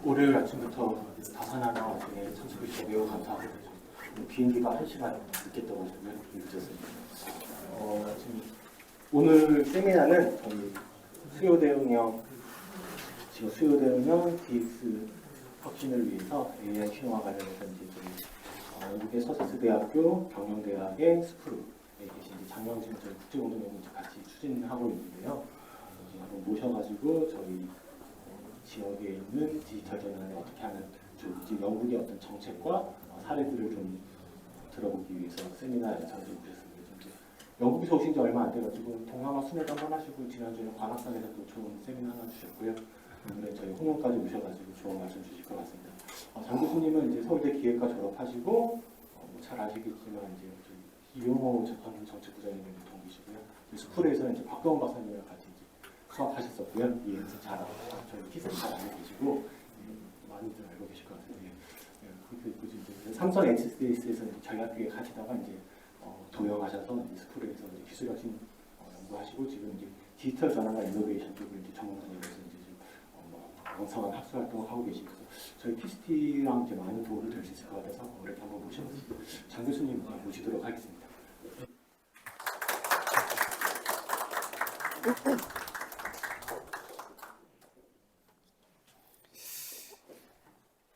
월요일 아침부터 다산하나 와중에 참석해 주셔서 매우 감사하고 비행기가 1시간 늦게 떠가지고 늦었습니다. 지금 오늘 세미나는 저희 수요 대응형 DX 혁신을 위해서 AI 신화 관련해서 이제 저희 영국의 서세스 대학교 경영대학의 스프루에 계신 장영진 저희 국제공동연구원 같이 추진하고 있는데요. 한번 모셔가지고 저희 지역에 있는 디지털 전환을 어떻게 하는 영국의 어떤 정책과 사례들을 좀 들어보기 위해서 세미나 연차를 좀 모셨습니다. 영국에서 오신 지 얼마 안 돼가지고 동남아 순회도 한번 하시고 지난주에는 관악산에서도 좋은 세미나 하나 주셨고요. 오늘은 저희 홍영까지 오셔가지고 좋은 말씀 주실 것 같습니다. 장 교수님은 이제 서울대 기획과 졸업하시고 잘 아시겠지만 이제 이용호 재판 정책부장님의 동기시고요. 스쿨에서 이제 박동원 박사님이랑 같이 이제 수업하셨었고요. 이해해서 잘 알고 저희 키스를 잘 알고 계시고 많이들 알고 계실 것 같은데 그리고 이제 삼성 HSBS에서 전략기획 하시다가 이제 도영하셔서 이제 스쿨에서 이제 기술혁신 연구하시고 지금 이제 디지털 전환과 이노베이션 쪽을 이제 전문가님으로서 이제 좀 왕성한 학술 활동을 하고 계시면서 저희 PCT랑 이제 많은 도움이 될 수 있을 것 같아서 오늘 한번 모셔봤습니다. 장 교수님 모시도록 하겠습니다.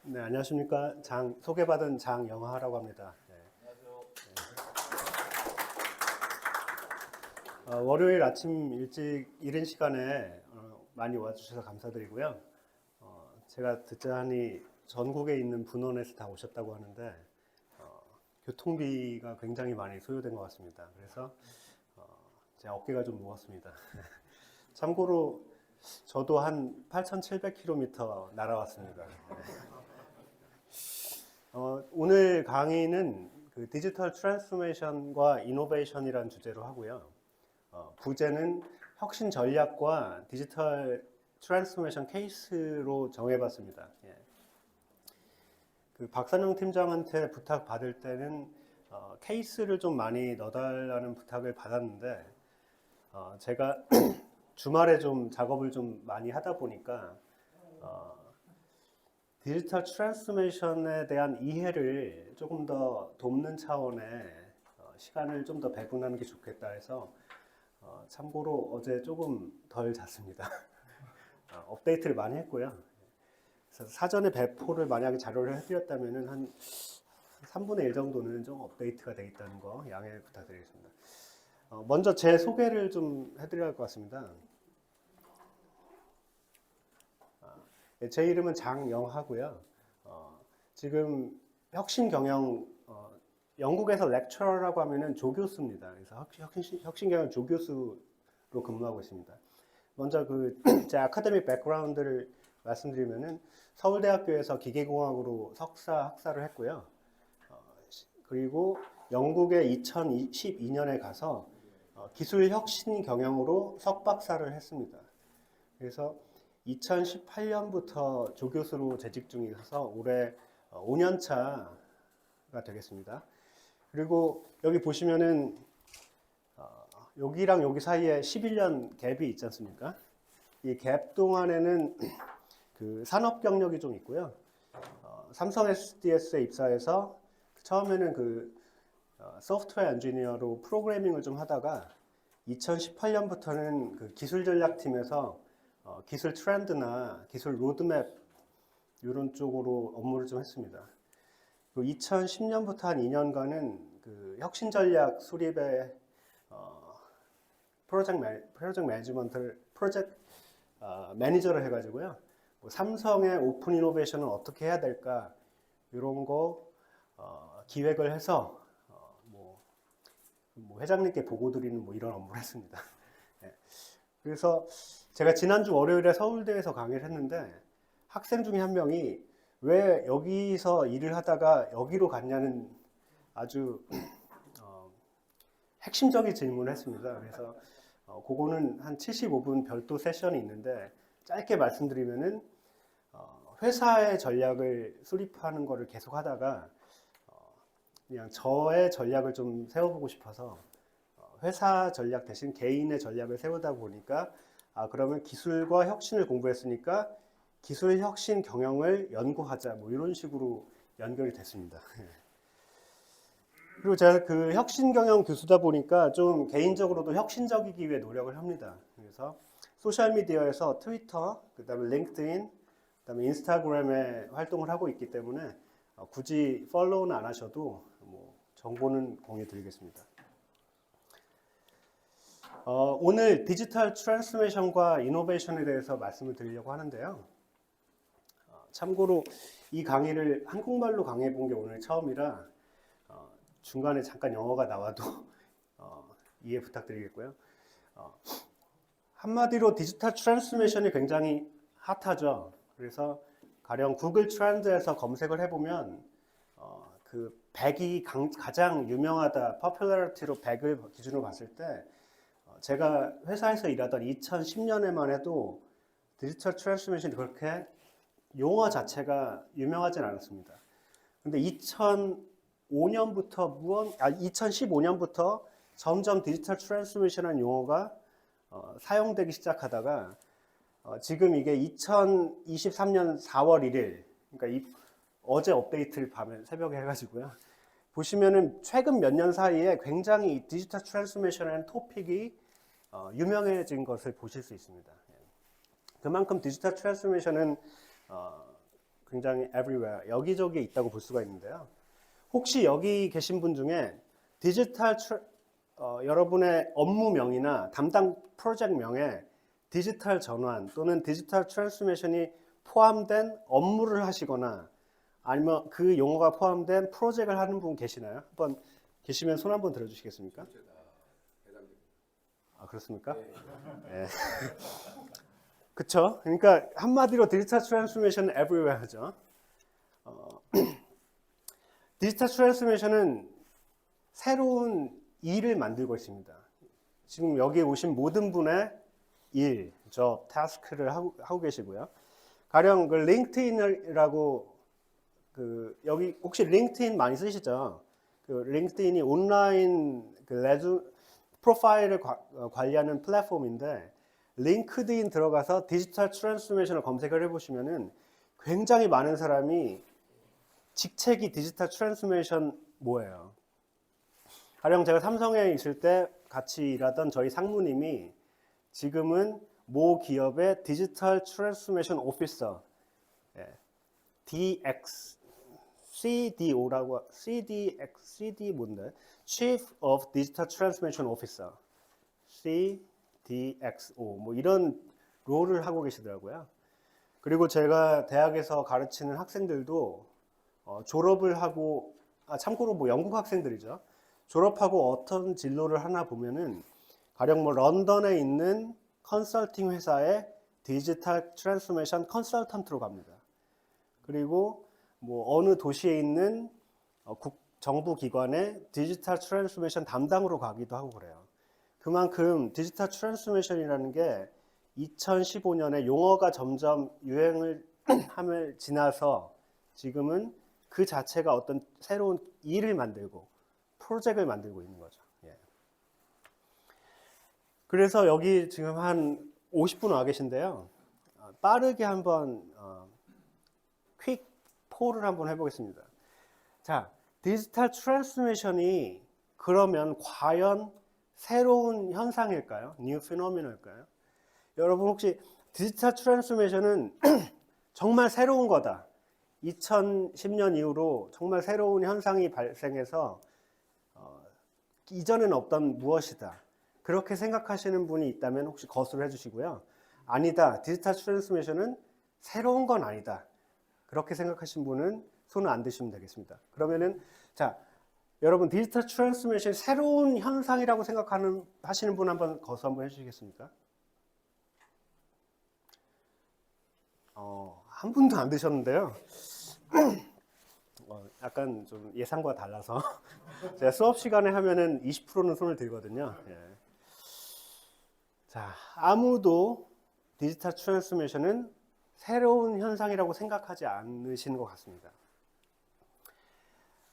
네, 안녕하십니까. 소개받은 장영하라고 합니다. 네. 월요일 아침 일찍 이른 시간에 많이 와주셔서 감사드리고요. 제가 듣자 하니 전국에 있는 분원에서 다 오셨다고 하는데 교통비가 굉장히 많이 소요된 것 같습니다. 그래서 제 어깨가 좀 무겁습니다. 참고로 저도 한 8,700km 날아왔습니다. 오늘 강의는 그 디지털 트랜스포메이션과 이노베이션이라는 주제로 하고요. 부제는 혁신 전략과 디지털 트랜스포메이션 케이스로 정해봤습니다. 예. 그 박선영 팀장한테 부탁 받을 때는 케이스를 좀 많이 넣어달라는 부탁을 받았는데 제가 주말에 좀 작업을 좀 많이 하다 보니까 디지털 트랜스포메이션에 대한 이해를 조금 더 돕는 차원의 시간을 좀 더 배분하는 게 좋겠다 해서 참고로 어제 조금 덜 잤습니다. 업데이트를 많이 했고요. 그래서 사전에 배포를 만약에 자료를 해드렸다면 한 3분의 1 정도는 좀 업데이트가 되어 있다는 거 양해 부탁드리겠습니다. 먼저 제 소개를 좀 해드려야 할 것 같습니다. 제 이름은 장영하고요. 지금 혁신경영, 영국에서 렉처러라고 하면은 조교수입니다. 그래서 혁신경영 조교수로 근무하고 있습니다. 먼저 제 아카데믹 백그라운드를 말씀드리면은 서울대학교에서 기계공학으로 석사 학사를 했고요. 그리고 영국에 2012년에 가서 기술혁신 경영으로 석박사를 했습니다. 그래서 2018년부터 조교수로 재직 중이어서 올해 5년 차가 되겠습니다. 그리고 여기 보시면은 여기랑 여기 사이에 11년 갭이 있지 않습니까? 이 갭 동안에는 그 산업 경력이 좀 있고요. 삼성 SDS에 입사해서 처음에는 소프트웨어 엔지니어로 프로그래밍을 좀 하다가 2018년부터는 그 기술 전략팀에서 기술 트렌드나 기술 로드맵 이런 쪽으로 업무를 좀 했습니다. 2010년부터 한 2년간은 그 혁신 전략 수립의 프로젝트 매니지먼트를 매니저를 해가지고요. 삼성의 오픈 이노베이션은 어떻게 해야 될까 이런 거 기획을 해서 회장님께 보고 드리는 이런 업무를 했습니다. 네. 그래서 제가 지난주 월요일에 서울대에서 강의를 했는데 학생 중에 한 명이 왜 여기서 일을 하다가 여기로 갔냐는 아주 핵심적인 질문을 했습니다. 그래서 그거는 한 75분 별도 세션이 있는데 짧게 말씀드리면은 회사의 전략을 수립하는 거를 계속 하다가 그냥 저의 전략을 좀 세워보고 싶어서 회사 전략 대신 개인의 전략을 세우다 보니까 그러면 기술과 혁신을 공부했으니까 기술 혁신 경영을 연구하자 뭐 이런 식으로 연결이 됐습니다. 그리고 제가 그 혁신 경영 교수다 보니까 좀 개인적으로도 혁신적이기 위해 노력을 합니다. 그래서 소셜 미디어에서 트위터, 그다음에 링크드인, 그다음에 인스타그램에 활동을 하고 있기 때문에 굳이 팔로우는 안 하셔도 뭐 정보는 공유 드리겠습니다. 오늘 디지털 트랜스포메이션과 이노베이션에 대해서 말씀을 드리려고 하는데요. 참고로 이 강의를 한국말로 강의해 본 게 오늘 처음이라 중간에 잠깐 영어가 나와도 이해 부탁드리겠고요. 한마디로 디지털 트랜스포메이션이 굉장히 핫하죠. 그래서 가령 구글 트렌드에서 검색을 해보면 그 100이 가장 유명하다, popularity 100을 기준으로 봤을 때 제가 회사에서 일하던 2010년에만 해도 디지털 트랜스포메이션이 그렇게 용어 자체가 유명하진 않았습니다. 근데 2015년부터 점점 디지털 트랜스포메이션이라는 용어가 사용되기 시작하다가 지금 이게 2023년 4월 1일, 그러니까 어제 업데이트를 밤에 새벽에 해가지고요. 보시면은 최근 몇 년 사이에 굉장히 이 디지털 트랜스포메이션이라는 토픽이 유명해진 것을 보실 수 있습니다. 그만큼 디지털 트랜스포메이션은 굉장히 everywhere, 여기저기에 있다고 볼 수가 있는데요. 혹시 여기 계신 분 중에 디지털 여러분의 업무명이나 담당 프로젝트명에 디지털 전환 또는 디지털 트랜스포메이션이 포함된 업무를 하시거나 아니면 그 용어가 포함된 프로젝트를 하는 분 계시나요? 한번 계시면 손 한번 들어주시겠습니까? 아, 그렇습니까? 네. 그쵸? 그러니까 한마디로 디지털 트랜스포메이션은 everywhere 하죠. 디지털 트랜스포메이션은 새로운 일을 만들고 있습니다. 지금 여기 오신 모든 분의 일, 타스크를 하고 계시고요. 가령 그 링크드인이라고 여기 혹시 링크드인 많이 쓰시죠? 그 링크드인이 온라인 프로파일을 관리하는 플랫폼인데 링크드인 들어가서 디지털 트랜스포메이션을 검색을 해보시면은 굉장히 많은 사람이 직책이 디지털 트랜스포메이션 뭐예요? 가령 제가 삼성에 있을 때 같이 일하던 저희 상무님이 지금은 모 기업의 디지털 트랜스포메이션 오피서, DX, CDO라고, CD 뭔데? Chief of Digital Transformation Officer, CDXO, 뭐 이런 롤을 하고 계시더라고요. 그리고 제가 대학에서 가르치는 학생들도 졸업을 하고, 참고로 뭐 영국 학생들이죠. 졸업하고 어떤 진로를 하나 보면은 가령 뭐 런던에 있는 컨설팅 회사의 디지털 트랜스포메이션 컨설턴트로 갑니다. 그리고 뭐 어느 도시에 있는 정부 기관의 디지털 트랜스포메이션 담당으로 가기도 하고 그래요. 그만큼 디지털 트랜스포메이션이라는 게 2015년에 용어가 점점 유행을 함을 지나서 지금은 그 자체가 어떤 새로운 일을 만들고 프로젝트를 만들고 있는 거죠. 예. 그래서 여기 지금 한 50분 와 계신데요. 빠르게 한번 퀵 폴을 한번 해보겠습니다. 자, 디지털 트랜스포메이션이 그러면 과연 새로운 현상일까요? 뉴 피노미널일까요? 여러분 혹시 디지털 트랜스포메이션은 정말 새로운 거다. 2010년 이후로 정말 새로운 현상이 발생해서 이전에는 없던 무엇이다. 그렇게 생각하시는 분이 있다면 혹시 거수를 해주시고요. 아니다. 디지털 트랜스포메이션은 새로운 건 아니다. 그렇게 생각하신 분은 손을 안 드시면 되겠습니다. 그러면은 자, 여러분 디지털 트랜스포메이션이 새로운 현상이라고 하시는 분 한번 거수 한번 해주시겠습니까? 한 분도 안 드셨는데요. 약간 좀 예상과 달라서 제가 수업 시간에 하면은 20%는 손을 들거든요. 예. 자, 아무도 디지털 트랜스포메이션은 새로운 현상이라고 생각하지 않으시는 것 같습니다.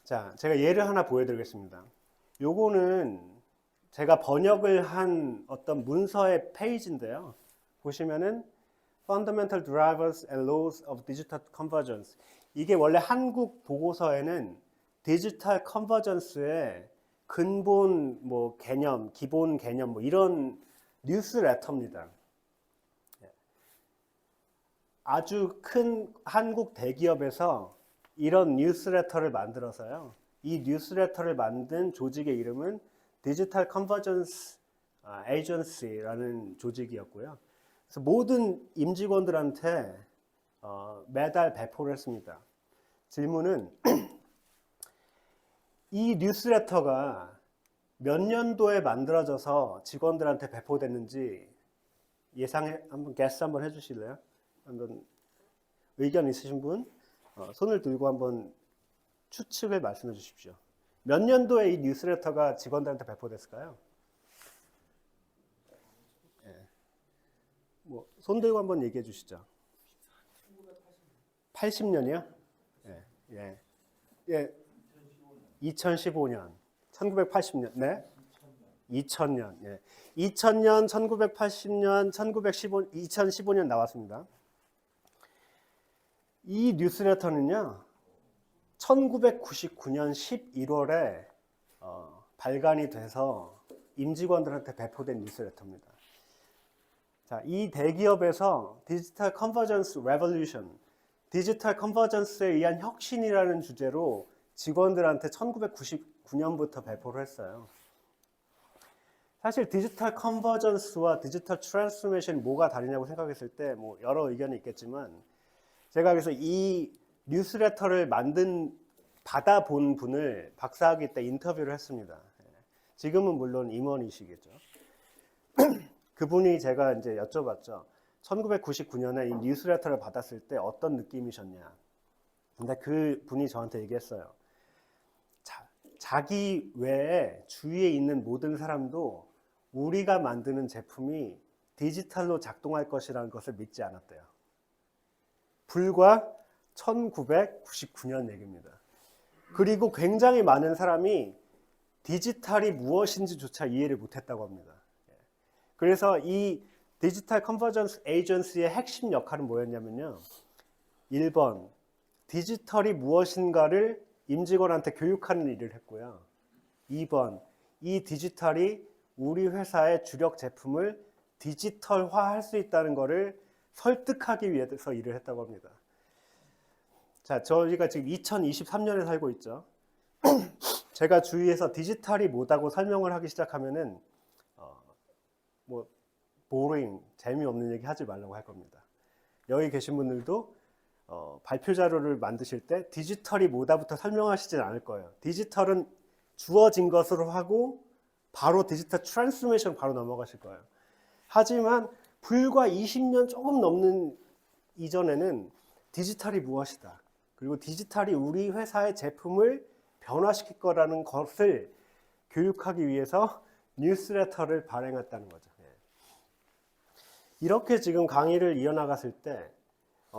자, 제가 예를 하나 보여드리겠습니다. 요거는 제가 번역을 한 어떤 문서의 페이지인데요. 보시면은 Fundamental Drivers and Laws of Digital Convergence. 이게 원래 한국 보고서에는 디지털 컨버전스의 근본 뭐 개념, 기본 개념 뭐 이런 뉴스레터입니다. 아주 큰 한국 대기업에서 이런 뉴스레터를 만들어서요. 이 뉴스레터를 만든 조직의 이름은 디지털 컨버전스 에이전시라는 조직이었고요. 그래서 모든 임직원들한테 매달 배포를 했습니다. 질문은 이 뉴스레터가 몇 년도에 만들어져서 직원들한테 배포됐는지 예상해 한번 게스 한번 해주실래요? 한번 의견 있으신 분 손을 들고 한번 추측을 말씀해 주십시오. 몇 년도에 이 뉴스레터가 직원들한테 배포됐을까요? 뭐 손 들고 한번 얘기해 주시죠. 80년이요? 예. 2015년. 1980년. 네? 2000년. 예. 2000년, 1980년, 2015년 나왔습니다. 이 뉴스레터는요. 1999년 11월에 발간이 돼서 임직원들한테 배포된 뉴스레터입니다. 자, 이 대기업에서 디지털 컨버전스 레볼루션, 디지털 컨버전스에 의한 혁신이라는 주제로 직원들한테 1999년부터 배포를 했어요. 사실 디지털 컨버전스와 디지털 트랜스포메이션이 뭐가 다르냐고 생각했을 때 뭐 여러 의견이 있겠지만 제가 그래서 이 뉴스레터를 받아본 분을 박사학위 때 인터뷰를 했습니다. 지금은 물론 임원이시겠죠. 그분이 제가 이제 여쭤봤죠. 1999년에 이 뉴스레터를 받았을 때 어떤 느낌이셨냐. 근데 그 분이 저한테 얘기했어요. 자기 외에 주위에 있는 모든 사람도 우리가 만드는 제품이 디지털로 작동할 것이라는 것을 믿지 않았대요. 불과 1999년 얘기입니다. 그리고 굉장히 많은 사람이 디지털이 무엇인지조차 이해를 못했다고 합니다. 그래서 이 디지털 컨버전스 에이전시의 핵심 역할은 뭐였냐면요. 1번, 디지털이 무엇인가를 임직원한테 교육하는 일을 했고요. 2번, 이 디지털이 우리 회사의 주력 제품을 디지털화할 수 있다는 것을 설득하기 위해서 일을 했다고 합니다. 자, 저희가 지금 2023년에 살고 있죠. 제가 주위에서 디지털이 뭐다고 설명을 하기 시작하면은 뭐 보링, 재미없는 얘기 하지 말라고 할 겁니다. 여기 계신 분들도 발표 자료를 만드실 때 디지털이 뭐다부터 설명하시진 않을 거예요. 디지털은 주어진 것으로 하고 바로 디지털 트랜스포메이션 바로 넘어가실 거예요. 하지만 불과 20년 조금 넘는 이전에는 디지털이 무엇이다. 그리고 디지털이 우리 회사의 제품을 변화시킬 거라는 것을 교육하기 위해서 뉴스레터를 발행했다는 거죠. 이렇게 지금 강의를 이어나갔을 때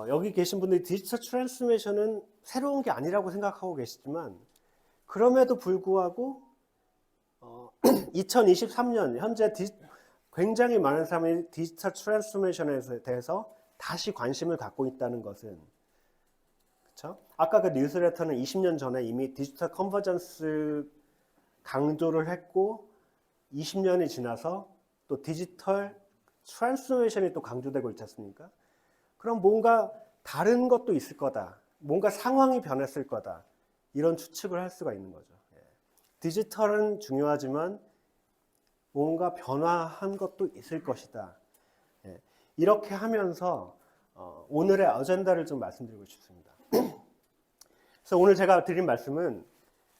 여기 계신 분들이 디지털 트랜스포메이션은 새로운 게 아니라고 생각하고 계시지만 그럼에도 불구하고 2023년 현재 굉장히 많은 사람이 디지털 트랜스포메이션에 대해서 다시 관심을 갖고 있다는 것은 그렇죠? 아까 그 뉴스레터는 20년 전에 이미 디지털 컨버전스 강조를 했고 20년이 지나서 또 디지털 트랜스포메이션이 또 강조되고 있지 않습니까? 그럼 뭔가 다른 것도 있을 거다. 뭔가 상황이 변했을 거다. 이런 추측을 할 수가 있는 거죠. 디지털은 중요하지만 뭔가 변화한 것도 있을 것이다. 이렇게 하면서 오늘의 어젠다를 좀 말씀드리고 싶습니다. 그래서 오늘 제가 드린 말씀은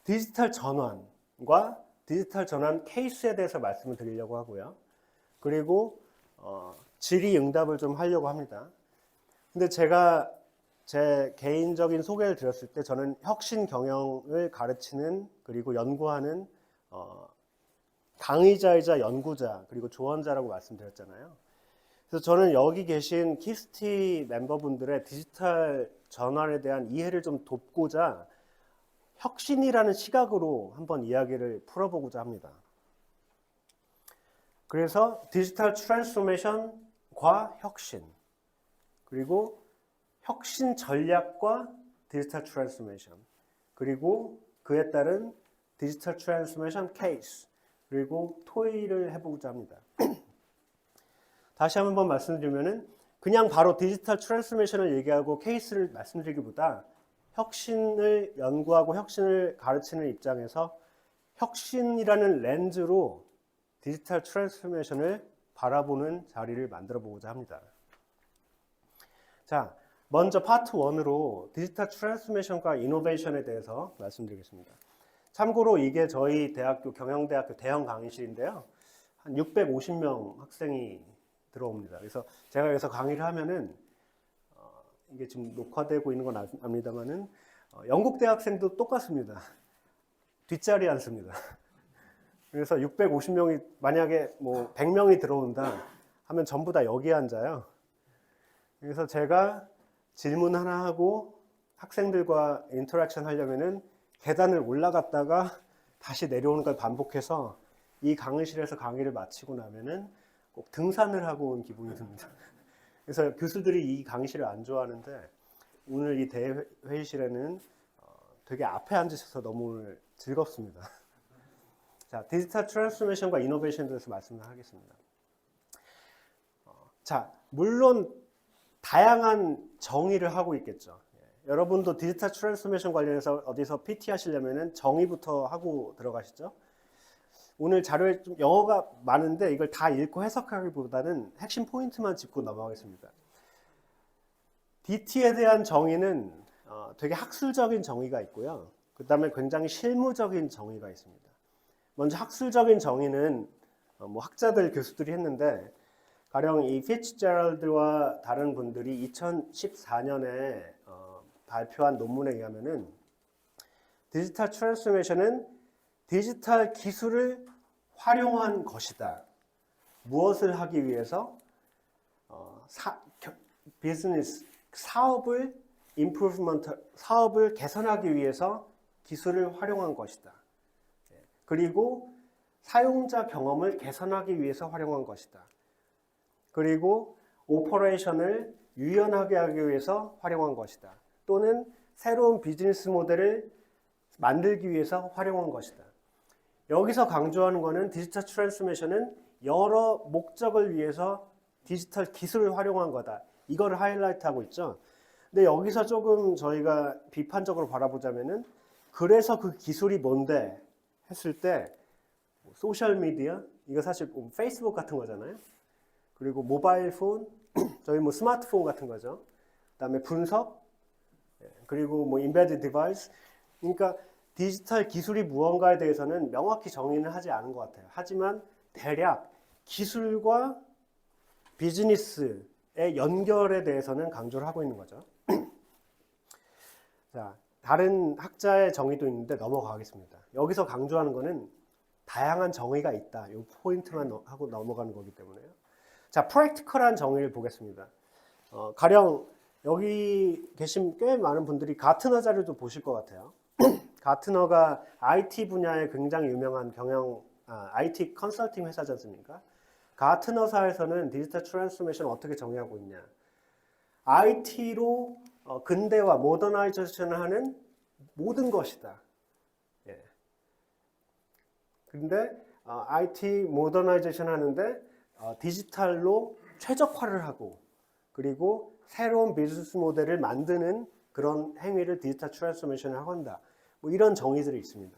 디지털 전환과 디지털 전환 케이스에 대해서 말씀을 드리려고 하고요. 그리고 질의응답을 좀 하려고 합니다. 근데 제가 제 개인적인 소개를 드렸을 때 저는 혁신 경영을 가르치는 그리고 연구하는 강의자이자 연구자 그리고 조언자라고 말씀드렸잖아요. 그래서 저는 여기 계신 키스티 멤버분들의 디지털 전환에 대한 이해를 좀 돕고자 혁신이라는 시각으로 한번 이야기를 풀어보고자 합니다. 그래서 디지털 트랜스포메이션과 혁신 그리고 혁신 전략과 디지털 트랜스포메이션, 그리고 그에 따른 디지털 트랜스포메이션 케이스, 그리고 토의를 해보고자 합니다. 다시 한번 말씀드리면은 그냥 바로 디지털 트랜스포메이션을 얘기하고 케이스를 말씀드리기보다 혁신을 연구하고 혁신을 가르치는 입장에서 혁신이라는 렌즈로 디지털 트랜스포메이션을 바라보는 자리를 만들어 보고자 합니다. 자, 먼저 파트 1으로 디지털 트랜스포메이션과 이노베이션에 대해서 말씀드리겠습니다. 참고로 이게 저희 대학교 경영대학교 대형 강의실인데요. 한 650명 학생이 들어옵니다. 그래서 제가 여기서 강의를 하면은 이게 지금 녹화되고 있는 건 압니다만은 영국 대학생도 똑같습니다. 뒷자리 앉습니다. 그래서 650명이 만약에 뭐 100명이 들어온다 하면 전부 다 여기에 앉아요. 그래서 제가 질문 하나 하고 학생들과 인터랙션 하려면은 계단을 올라갔다가 다시 내려오는 걸 반복해서 이 강의실에서 강의를 마치고 나면은 꼭 등산을 하고 온 기분이 듭니다. 그래서 교수들이 이 강의실을 안 좋아하는데 오늘 이 대회의실에는 되게 앞에 앉으셔서 너무 오늘 즐겁습니다. 자, 디지털 트랜스포메이션과 이노베이션에 대해서 말씀을 하겠습니다. 자, 물론 다양한 정의를 하고 있겠죠. 여러분도 디지털 트랜스포메이션 관련해서 어디서 PT 하시려면 정의부터 하고 들어가시죠. 오늘 자료에 좀 영어가 많은데 이걸 다 읽고 해석하기보다는 핵심 포인트만 짚고 넘어가겠습니다. DT에 대한 정의는 되게 학술적인 정의가 있고요. 그 다음에 굉장히 실무적인 정의가 있습니다. 먼저 학술적인 정의는 뭐 학자들 교수들이 했는데 가령 이 피츠제럴드와 다른 분들이 2014년에 발표한 논문에 의하면은 디지털 트랜스포메이션은 디지털 기술을 활용한 것이다. 무엇을 하기 위해서? 비즈니스, 사업을 임프루브먼트, 사업을 개선하기 위해서 기술을 활용한 것이다. 그리고 사용자 경험을 개선하기 위해서 활용한 것이다. 그리고 오퍼레이션을 유연하게 하기 위해서 활용한 것이다. 또는 새로운 비즈니스 모델을 만들기 위해서 활용한 것이다. 여기서 강조하는 것은 디지털 트랜스포메이션은 여러 목적을 위해서 디지털 기술을 활용한 거다. 이걸 하이라이트하고 있죠. 근데 여기서 조금 저희가 비판적으로 바라보자면은 그래서 그 기술이 뭔데 했을 때 소셜 미디어, 이거 사실 페이스북 같은 거잖아요. 그리고 모바일 폰, 저희 뭐 스마트폰 같은 거죠. 그다음에 분석, 그리고 뭐 인베드 디바이스. 그러니까 디지털 기술이 무언가에 대해서는 명확히 정의는 하지 않은 것 같아요. 하지만 대략 기술과 비즈니스의 연결에 대해서는 강조를 하고 있는 거죠. 자, 다른 학자의 정의도 있는데 넘어가겠습니다. 여기서 강조하는 것은 다양한 정의가 있다. 이 포인트만 하고 넘어가는 거기 때문에요. 자, 프랙티컬한 정의를 보겠습니다. 가령 여기 계신 꽤 많은 분들이 가트너 자료도 보실 것 같아요. 가트너가 IT 분야에 굉장히 유명한 IT 컨설팅 회사지 않습니까? 가트너사에서는 디지털 트랜스포메이션을 어떻게 정의하고 있냐? IT로 근대화, 모더나이제이션을 하는 모든 것이다. 예. 근데 IT 모더나이제이션 하는데 디지털로 최적화를 하고 그리고 새로운 비즈니스 모델을 만드는 그런 행위를 디지털 트랜스포메이션을 한다. 뭐 이런 정의들이 있습니다.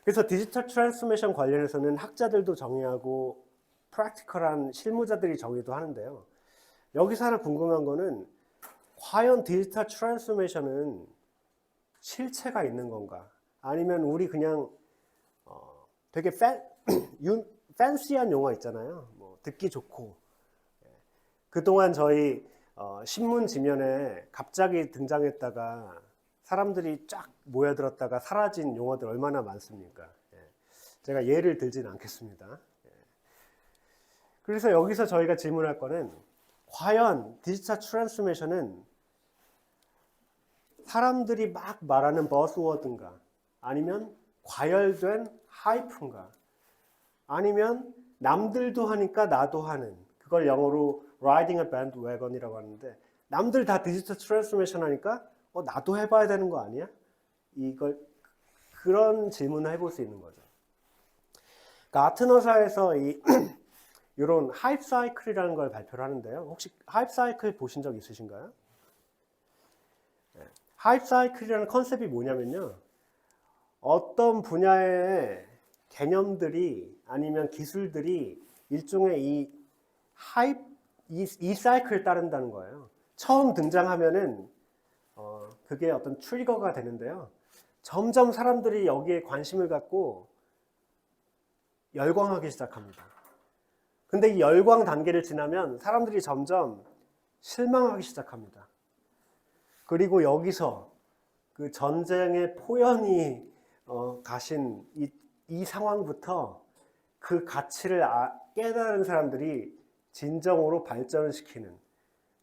그래서 디지털 트랜스포메이션 관련해서는 학자들도 정의하고 프랙티컬한 실무자들이 정의도 하는데요. 여기서 하나 궁금한 거는 과연 디지털 트랜스포메이션은 실체가 있는 건가? 아니면 우리 그냥 되게 팬시한 용어 있잖아요. 뭐 듣기 좋고. 그동안 저희 신문 지면에 갑자기 등장했다가 사람들이 쫙 모여들었다가 사라진 용어들 얼마나 많습니까? 제가 예를 들진 않겠습니다. 그래서 여기서 저희가 질문할 거는 과연 디지털 트랜스포메이션은 사람들이 막 말하는 버스워드인가? 아니면 과열된 하이프인가? 아니면 남들도 하니까 나도 하는, 그걸 영어로 riding a bandwagon이라고 하는데 남들 다 디지털 트랜스포메이션 하니까 나도 해봐야 되는 거 아니야? 이걸 그런 질문을 해볼 수 있는 거죠. 가트너사에서 이런 하이프 사이클이라는 걸 발표를 하는데요. 혹시 하이프 사이클 보신 적 있으신가요? 하이프 사이클이라는 컨셉이 뭐냐면요. 어떤 분야의 개념들이 아니면 기술들이 일종의 이 사이클을 따른다는 거예요. 처음 등장하면은 그게 어떤 트리거가 되는데요. 점점 사람들이 여기에 관심을 갖고 열광하기 시작합니다. 근데 이 열광 단계를 지나면 사람들이 점점 실망하기 시작합니다. 그리고 여기서 그 전쟁의 포연이 가신 이 상황부터 그 가치를 깨달은 사람들이 진정으로 발전을 시키는,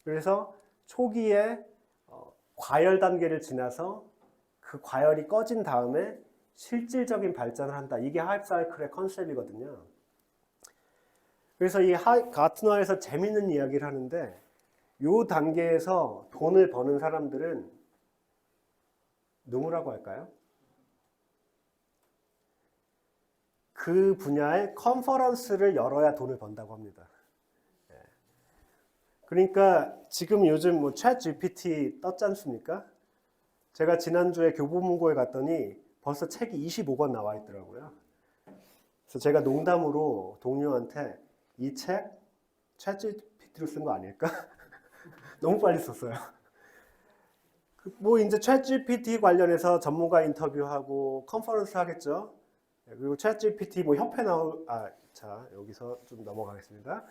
그래서 초기에 과열 단계를 지나서 그 과열이 꺼진 다음에 실질적인 발전을 한다. 이게 하이프 사이클의 컨셉이거든요. 그래서 이 가트너에서 재밌는 이야기를 하는데 이 단계에서 돈을 버는 사람들은 누구라고 할까요? 그 분야의 컨퍼런스를 열어야 돈을 번다고 합니다. 그러니까 지금 요즘 챗 GPT 떴지 않습니까? 제가 지난주에 교보문고에 갔더니 벌써 책이 25권 나와 있더라고요. 그래서 제가 농담으로 동료한테 이 책 챗 GPT로 쓴 거 아닐까? 너무 빨리 썼어요. 이제 챗 GPT 관련해서 전문가 인터뷰하고 컨퍼런스 하겠죠. 그리고 챗 GPT 협회 자, 여기서 좀 넘어가겠습니다.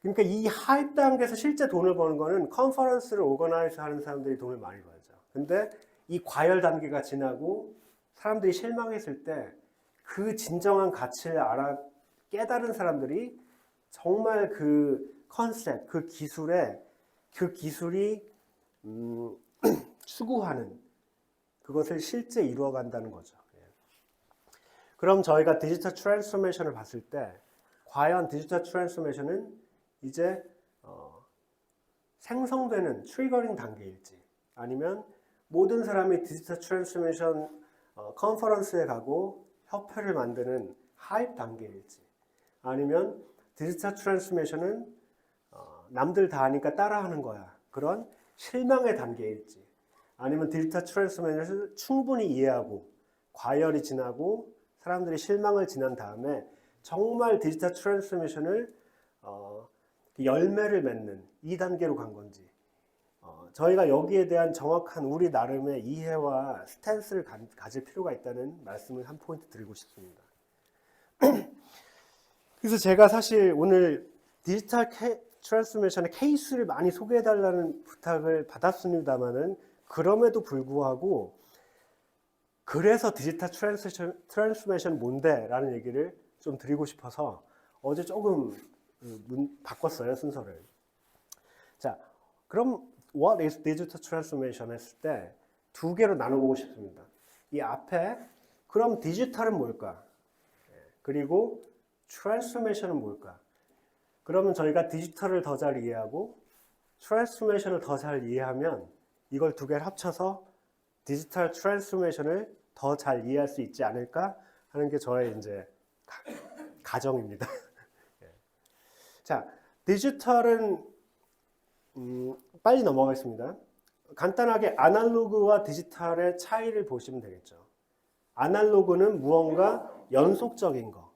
그러니까 이 하이프 단계에서 실제 돈을 버는 거는 컨퍼런스를 오거나이즈 하는 사람들이 돈을 많이 벌죠. 근데 이 과열 단계가 지나고 사람들이 실망했을 때 그 진정한 가치를 깨달은 사람들이 정말 그 컨셉, 그 기술이 추구하는 그것을 실제 이루어간다는 거죠. 그럼 저희가 디지털 트랜스포메이션을 봤을 때 과연 디지털 트랜스포메이션은 이제 생성되는 트리거링 단계일지, 아니면 모든 사람이 디지털 트랜스포메이션 컨퍼런스에 가고 협회를 만드는 하이프 단계일지, 아니면 디지털 트랜스포메이션은 남들 다 하니까 따라하는 거야, 그런 실망의 단계일지, 아니면 디지털 트랜스포메이션을 충분히 이해하고 과열이 지나고 사람들이 실망을 지난 다음에 정말 디지털 트랜스포메이션을 열매를 맺는 2단계로 간 건지, 저희가 여기에 대한 정확한 우리 나름의 이해와 스탠스를 가질 필요가 있다는 말씀을 한 포인트 드리고 싶습니다. 그래서 제가 사실 오늘 디지털 트랜스포메이션의 케이스를 많이 소개해달라는 부탁을 받았습니다만은, 그럼에도 불구하고 그래서 디지털 트랜스포메이션 뭔데? 라는 얘기를 좀 드리고 싶어서 어제 조금 바꿨어요, 순서를. 자, 그럼 What is digital transformation 했을 때 두 개로 나눠보고 싶습니다. 이 앞에 그럼 디지털은 뭘까? 그리고 트랜스포메이션은 뭘까? 그러면 저희가 디지털을 더 잘 이해하고 트랜스포메이션을 더 잘 이해하면 이걸 두 개를 합쳐서 디지털 트랜스포메이션을 더 잘 이해할 수 있지 않을까 하는 게 저의 이제 가정입니다. 자, 디지털은 빨리 넘어가겠습니다. 간단하게 아날로그와 디지털의 차이를 보시면 되겠죠. 아날로그는 무언가 연속적인 거,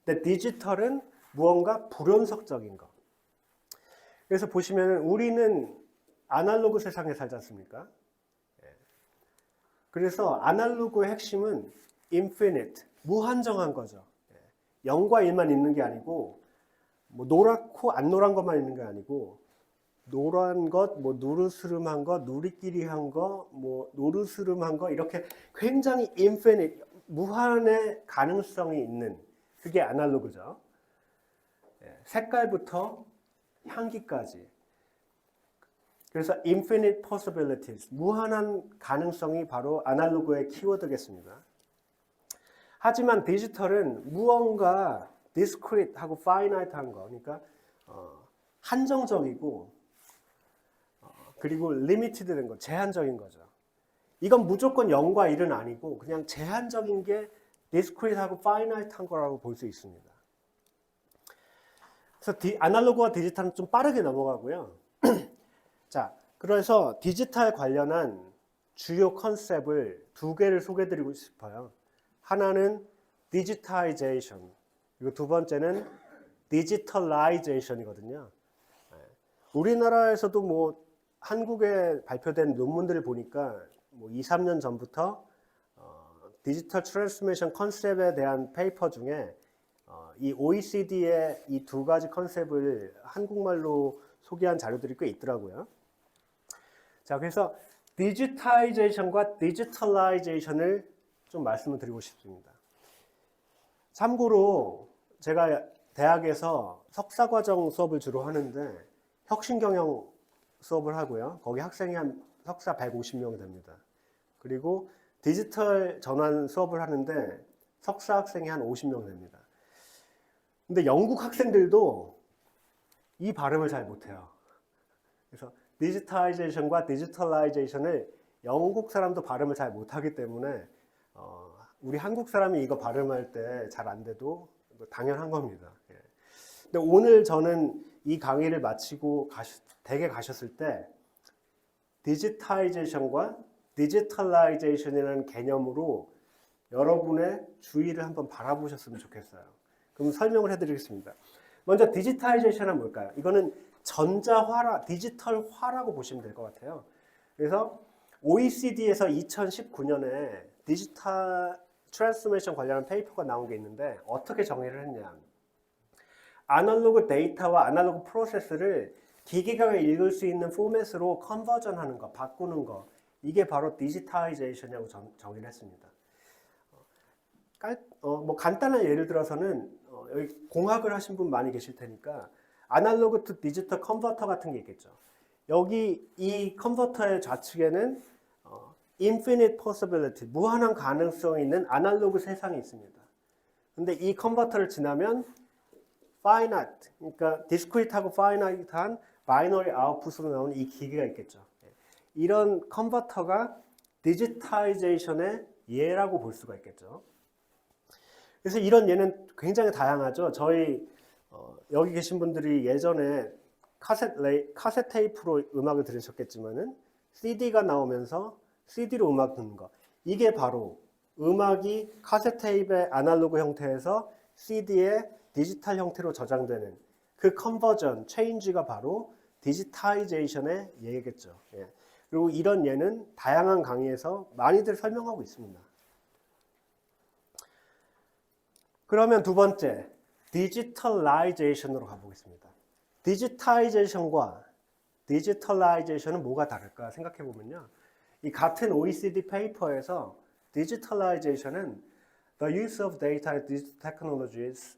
근데 디지털은 무언가 불연속적인 거. 그래서 보시면 우리는 아날로그 세상에 살지 않습니까? 그래서 아날로그의 핵심은 infinite, 무한정한 거죠. 0과 1만 있는 게 아니고, 노랗고 안 노란 것만 있는 게 아니고, 노란 것, 누르스름한 것, 누리끼리한 것, 노르스름한 것, 이렇게 굉장히 infinite, 무한의 가능성이 있는, 그게 아날로그죠. 색깔부터 향기까지. 그래서 infinite possibilities, 무한한 가능성이 바로 아날로그의 키워드겠습니다. 하지만 디지털은 무언가 discrete하고 finite한 거, 그러니까 한정적이고 그리고 리미티드 된 거, 제한적인 거죠. 이건 무조건 0과 1은 아니고 그냥 제한적인 게 discrete하고 finite한 거라고 볼 수 있습니다. 그래서 아날로그와 디지털은 좀 빠르게 넘어가고요. 자, 그래서 디지털 관련한 주요 컨셉을 두 개를 소개해드리고 싶어요. 하나는 디지타이제이션, 그리고 두 번째는 디지털라이제이션이거든요. 우리나라에서도 뭐 한국에 발표된 논문들을 보니까 뭐 2, 3년 전부터 디지털 트랜스포메이션 컨셉에 대한 페이퍼 중에 이 OECD의 이 두 가지 컨셉을 한국말로 소개한 자료들이 꽤 있더라고요. 자, 그래서 디지타이제이션과 디지털라이제이션을 좀 말씀을 드리고 싶습니다. 참고로 제가 대학에서 석사과정 수업을 주로 하는데 혁신경영 수업을 하고요. 거기 학생이 한 석사 150명 됩니다. 그리고 디지털 전환 수업을 하는데 석사 학생이 한 50명 됩니다. 근데 영국 학생들도 이 발음을 잘 못해요. 그래서 디지타이제이션과 디지털라이제이션을 영국 사람도 발음을 잘 못하기 때문에 우리 한국 사람이 이거 발음할 때 잘 안 돼도 당연한 겁니다. 근데 오늘 저는 이 강의를 마치고 댁에 가셨을 때 디지타이제이션과 디지털라이제이션이라는 개념으로 여러분의 주의를 한번 바라보셨으면 좋겠어요. 그럼 설명을 해드리겠습니다. 먼저 디지타이제이션은 뭘까요? 이거는 전자화라, 디지털화라고 보시면 될 것 같아요. 그래서 OECD에서 2019년에 디지털 트랜스포메이션 관련한 페이퍼가 나온 게 있는데 어떻게 정의를 했냐? 아날로그 데이터와 아날로그 프로세스를 기계가 읽을 수 있는 포맷으로 컨버전하는 거, 바꾸는 거, 이게 바로 디지타이제이션이라고 정의를 했습니다. 뭐 간단한 예를 들어서는 여기 공학을 하신 분 많이 계실 테니까 아날로그 투 디지털 컨버터 같은 게 있겠죠. 여기 이 컨버터의 좌측에는 infinite possibility, 무한한 가능성이 있는 아날로그 세상이 있습니다. 근데 이 컨버터를 지나면 finite, 그러니까 discrete하고 finite한 바이너리 아웃풋으로 나오는 이 기계가 있겠죠. 이런 컨버터가 디지타이제이션의 예라고 볼 수가 있겠죠. 그래서 이런 예는 굉장히 다양하죠. 저희 여기 계신 분들이 예전에 카세트 테이프로 음악을 들으셨겠지만은 CD가 나오면서 CD로 음악 듣는 거, 이게 바로 음악이 카세트 테이프의 아날로그 형태에서 CD의 디지털 형태로 저장되는 그 컨버전, 체인지가 바로 디지타이제이션의 예겠죠. 예. 그리고 이런 예는 다양한 강의에서 많이들 설명하고 있습니다. 그러면 두 번째, 디지털라이제이션으로 가보겠습니다. 디지타이제이션과 디지털라이제이션은 뭐가 다를까 생각해 보면요. 이 같은 OECD 페이퍼에서 디지털라이제이션은 the use of data and digital technologies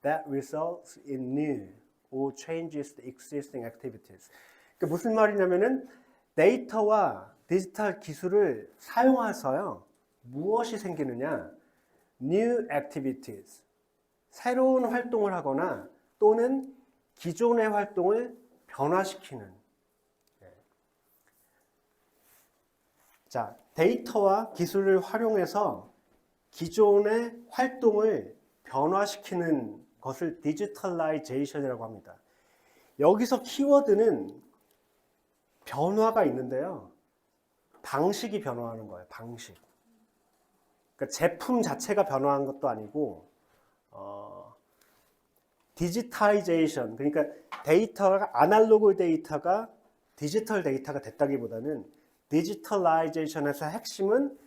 that results in new or changes the existing activities. 그러니까 무슨 말이냐면은 데이터와 디지털 기술을 사용해서요. 무엇이 생기느냐? New activities. 새로운 활동을 하거나 또는 기존의 활동을 변화시키는. 자, 데이터와 기술을 활용해서 기존의 활동을 변화시키는 것을 디지털라이제이션이라고 합니다. 여기서 키워드는 변화가 있는데요. 방식이 변화하는 거예요. 방식. 그러니까 제품 자체가 변화한 것도 아니고 디지타이제이션, 그러니까 데이터가 아날로그 데이터가 디지털 데이터가 됐다기보다는 디지털라이제이션에서 핵심은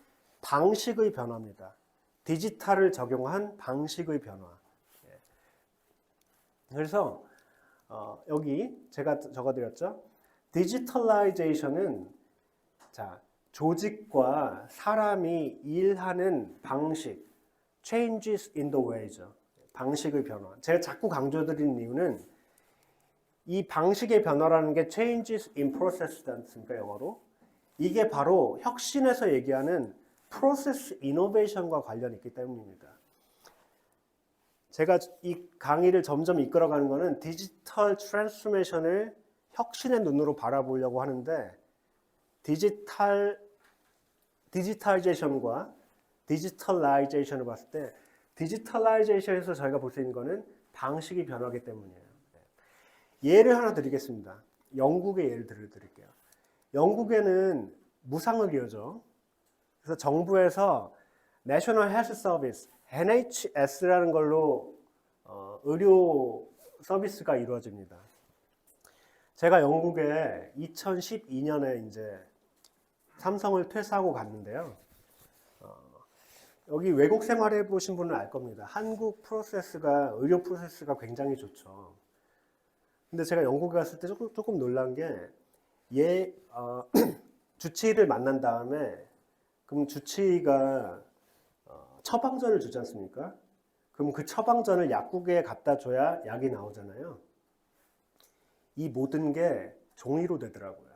방식의 변화입니다. 디지털을 적용한 방식의 변화. 그래서 여기 제가 적어드렸죠. 디지털라이제이션은 자, 조직과 사람이 일하는 방식, changes in the way죠. 방식의 변화. 제가 자꾸 강조드리는 이유는 이 방식의 변화라는 게 changes in process지 않습니까, 영어로? 이게 바로 혁신에서 얘기하는 프로세스 이노베이션과 관련이 있기 때문입니다. 제가 이 강의를 점점 이끌어가는 거는 디지털 트랜스포메이션을 혁신의 눈으로 바라보려고 하는데 디지털이제이션과 디지털라이제이션을 봤을 때 디지털라이제이션에서 저희가 볼 수 있는 거는 방식이 변하기 때문이에요. 예를 하나 드리겠습니다. 영국의 예를 드릴게요. 영국에는 무상의료죠. 그래서 정부에서 National Health Service, NHS라는 걸로 의료 서비스가 이루어집니다. 제가 영국에 2012년에 이제 삼성을 퇴사하고 갔는데요. 여기 외국 생활해 보신 분은 알 겁니다. 한국 프로세스가, 의료 프로세스가 굉장히 좋죠. 근데 제가 영국에 갔을 때 조금 놀란 게, 주치의를 만난 다음에, 그럼 주치의가 처방전을 주지 않습니까? 그럼 그 처방전을 약국에 갖다 줘야 약이 나오잖아요. 이 모든 게 종이로 되더라고요.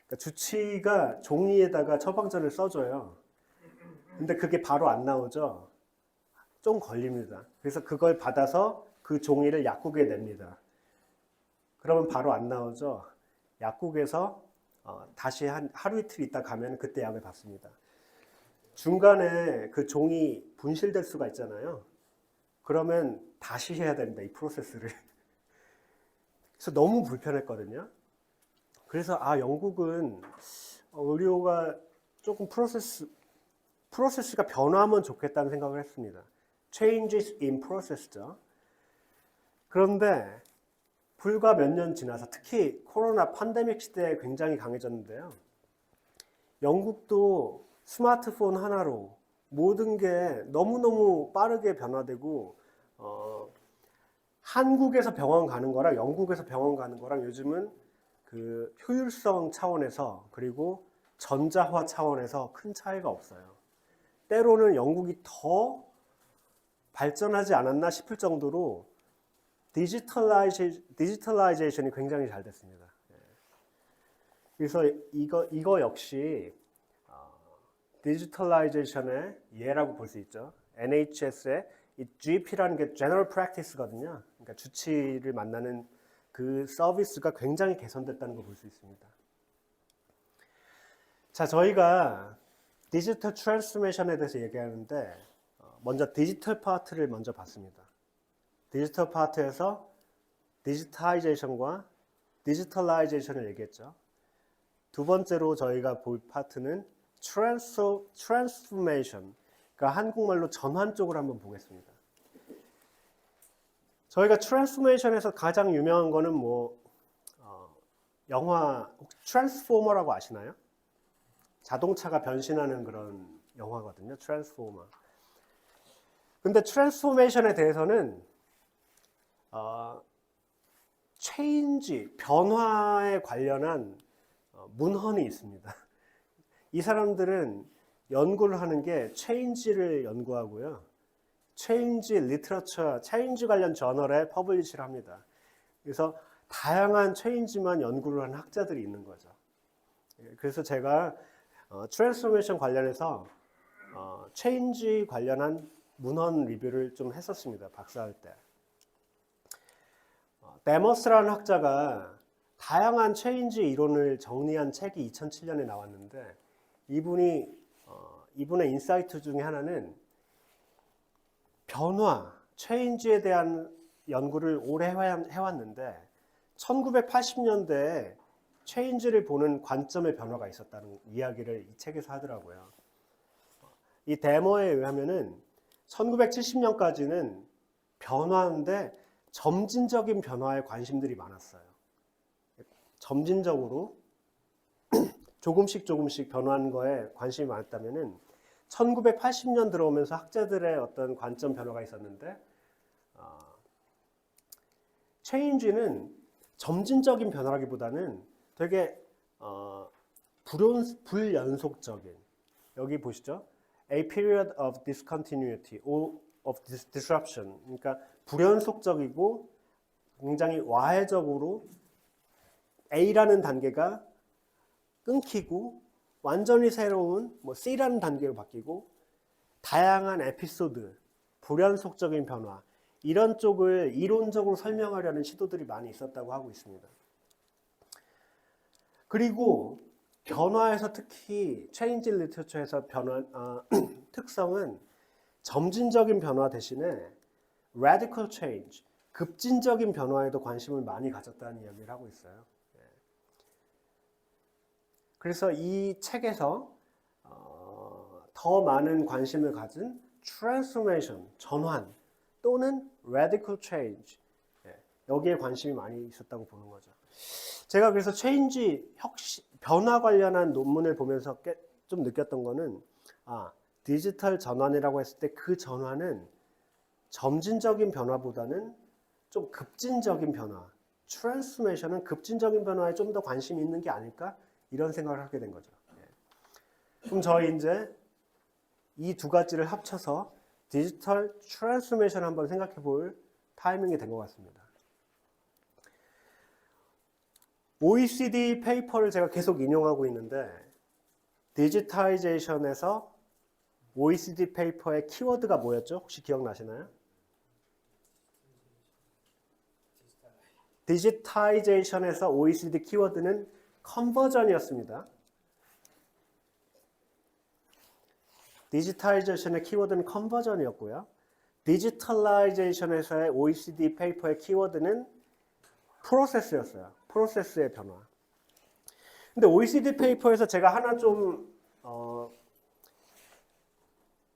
그러니까 주치의가 종이에다가 처방전을 써줘요. 근데 그게 바로 안 나오죠. 좀 걸립니다. 그래서 그걸 받아서 그 종이를 약국에 냅니다. 그러면 바로 안 나오죠. 약국에서 다시 한 하루 이틀 있다 가면 그때 약을 받습니다. 중간에 그 종이 분실될 수가 있잖아요. 그러면 다시 해야 됩니다. 이 프로세스를. 그래서 너무 불편했거든요. 그래서 영국은 의료가 조금 프로세스가 변화하면 좋겠다는 생각을 했습니다. Changes in process죠. 그런데 불과 몇 년 지나서 특히 코로나 팬데믹 시대에 굉장히 강해졌는데요. 영국도 스마트폰 하나로 모든 게 너무너무 빠르게 변화되고 한국에서 병원 가는 거랑 영국에서 병원 가는 거랑 요즘은 그 효율성 차원에서 그리고 전자화 차원에서 큰 차이가 없어요. 때로는 영국이 더 발전하지 않았나 싶을 정도로 디지털라이제이션이 굉장히 잘 됐습니다. 그래서 이거 역시 디지털라이제이션의 예라고 볼 수 있죠. NHS의 이 GP라는 게 General Practice거든요. 그러니까 주치의를 만나는 그 서비스가 굉장히 개선됐다는 걸 볼 수 있습니다. 자, 저희가 디지털 트랜스포메이션에 대해서 얘기하는데 먼저 디지털 파트를 먼저 봤습니다. 디지털 파트에서 디지타이제이션과 디지털라이제이션을 얘기했죠. 두 번째로 저희가 볼 파트는 트랜스포메이션, 그러니까 한국말로 전환 쪽을 한번 보겠습니다. 저희가 트랜스포메이션에서 가장 유명한 거는 영화 트랜스포머라고 아시나요? 자동차가 변신하는 그런 영화거든요. 트랜스포머. 근데 트랜스포메이션에 대해서는 체인지, 변화에 관련한 문헌이 있습니다. 이 사람들은 연구를 하는 게 체인지를 연구하고요. 체인지 리터처, 체인지 관련 저널에 퍼블리시를 합니다. 그래서 다양한 체인지만 연구를 하는 학자들이 있는 거죠. 그래서 제가 트랜스포메이션 관련해서 체인지 관련한 문헌 리뷰를 좀 했었습니다. 박사할 때. 데머스라는 학자가 다양한 체인지 이론을 정리한 책이 2007년에 나왔는데 이분의 인사이트 중에 하나는 변화, 체인지에 대한 연구를 오래 해왔는데 1980년대에 체인지를 보는 관점의 변화가 있었다는 이야기를 이 책에서 하더라고요. 이 데머에 의하면은 1970년까지는 변화인데 점진적인 변화에 관심들이 많았어요. 점진적으로 조금씩 변화하는 거에 관심이 많았다면은 1980년 들어오면서 학자들의 어떤 관점 변화가 있었는데 체인지는 점진적인 변화라기보다는 되게 불연속적인, 여기 보시죠. A period of discontinuity or of disruption. 그러니까 불연속적이고 굉장히 와해적으로 A라는 단계가 끊기고 완전히 새로운 C라는 단계로 바뀌고 다양한 에피소드, 불연속적인 변화, 이런 쪽을 이론적으로 설명하려는 시도들이 많이 있었다고 하고 있습니다. 그리고 변화에서 특히 체인지 리터처에서 특성은 점진적인 변화 대신에 radical change, 급진적인 변화에도 관심을 많이 가졌다는 이야기를 하고 있어요. 그래서 이 책에서 더 많은 관심을 가진 transformation, 전환 또는 radical change, 여기에 관심이 많이 있었다고 보는 거죠. 제가 그래서 change, 변화 관련한 논문을 보면서 좀 느꼈던 거는 디지털 전환이라고 했을 때 그 전환은 점진적인 변화보다는 좀 급진적인 변화, 트랜스포메이션은 급진적인 변화에 좀 더 관심이 있는 게 아닐까? 이런 생각을 하게 된 거죠. 그럼 저희 이제 이 두 가지를 합쳐서 디지털 트랜스포메이션 한번 생각해 볼 타이밍이 된 것 같습니다. OECD 페이퍼를 제가 계속 인용하고 있는데 디지타이제이션에서 OECD 페이퍼의 키워드가 뭐였죠? 혹시 기억나시나요? 디지타이제이션에서 OECD 키워드는 컨버전이었습니다. 디지타이제이션의 키워드는 컨버전이었고요. 디지털라이제이션에서의 OECD 페이퍼의 키워드는 프로세스였어요. 프로세스의 변화. 근데 OECD 페이퍼에서 제가 하나 좀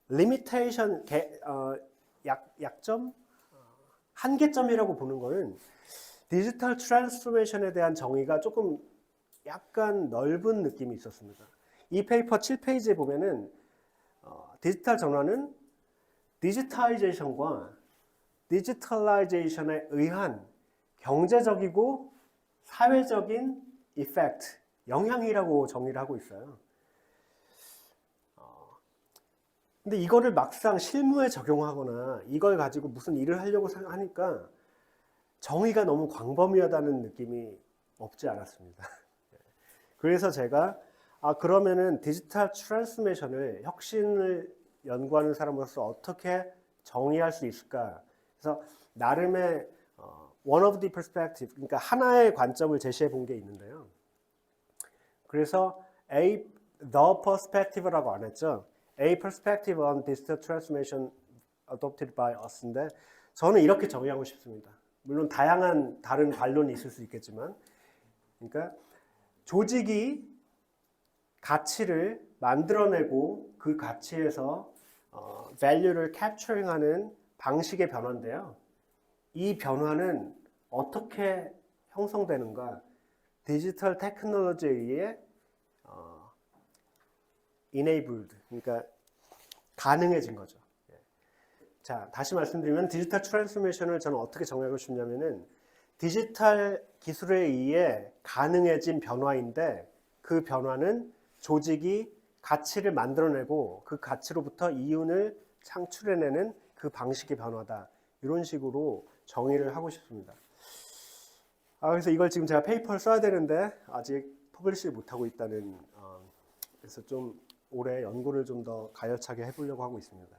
리미테이션, 약점? 한계점이라고 보는 거는 디지털 트랜스포메이션에 대한 정의가 조금 약간 넓은 느낌이 있었습니다. 이 페이퍼 7페이지에 보면은 디지털 전환은 디지타이제이션과 디지털라이제이션에 의한 경제적이고 사회적인 이펙트, 영향이라고 정의를 하고 있어요. 근데 이거를 막상 실무에 적용하거나 이걸 가지고 무슨 일을 하려고 하니까 정의가 너무 광범위하다는 느낌이 없지 않았습니다. 그래서 제가 그러면은 디지털 트랜스포메이션을 혁신을 연구하는 사람으로서 어떻게 정의할 수 있을까? 그래서 나름의 one of the perspective, 그러니까 하나의 관점을 제시해 본 게 있는데요. 그래서 the perspective라고 안 했죠. A perspective on digital transformation adopted by us인데 저는 이렇게 정의하고 싶습니다. 물론 다양한 다른 반론이 있을 수 있겠지만, 그러니까 조직이 가치를 만들어내고 그 가치에서 value를 capturing하는 방식의 변화인데요. 이 변화는 어떻게 형성되는가? 디지털 테크놀로지에 의해 enabled, 그러니까 가능해진 거죠. 자, 다시 말씀드리면 디지털 트랜스포메이션을 저는 어떻게 정의하고 싶냐면은 디지털 기술에 의해 가능해진 변화인데 그 변화는 조직이 가치를 만들어내고 그 가치로부터 이윤을 창출해내는 그 방식의 변화다. 이런 식으로 정의를 하고 싶습니다. 그래서 이걸 지금 제가 페이퍼를 써야 되는데 아직 퍼블리시를 못하고 있다는, 그래서 좀 올해 연구를 좀 더 가열차게 해보려고 하고 있습니다.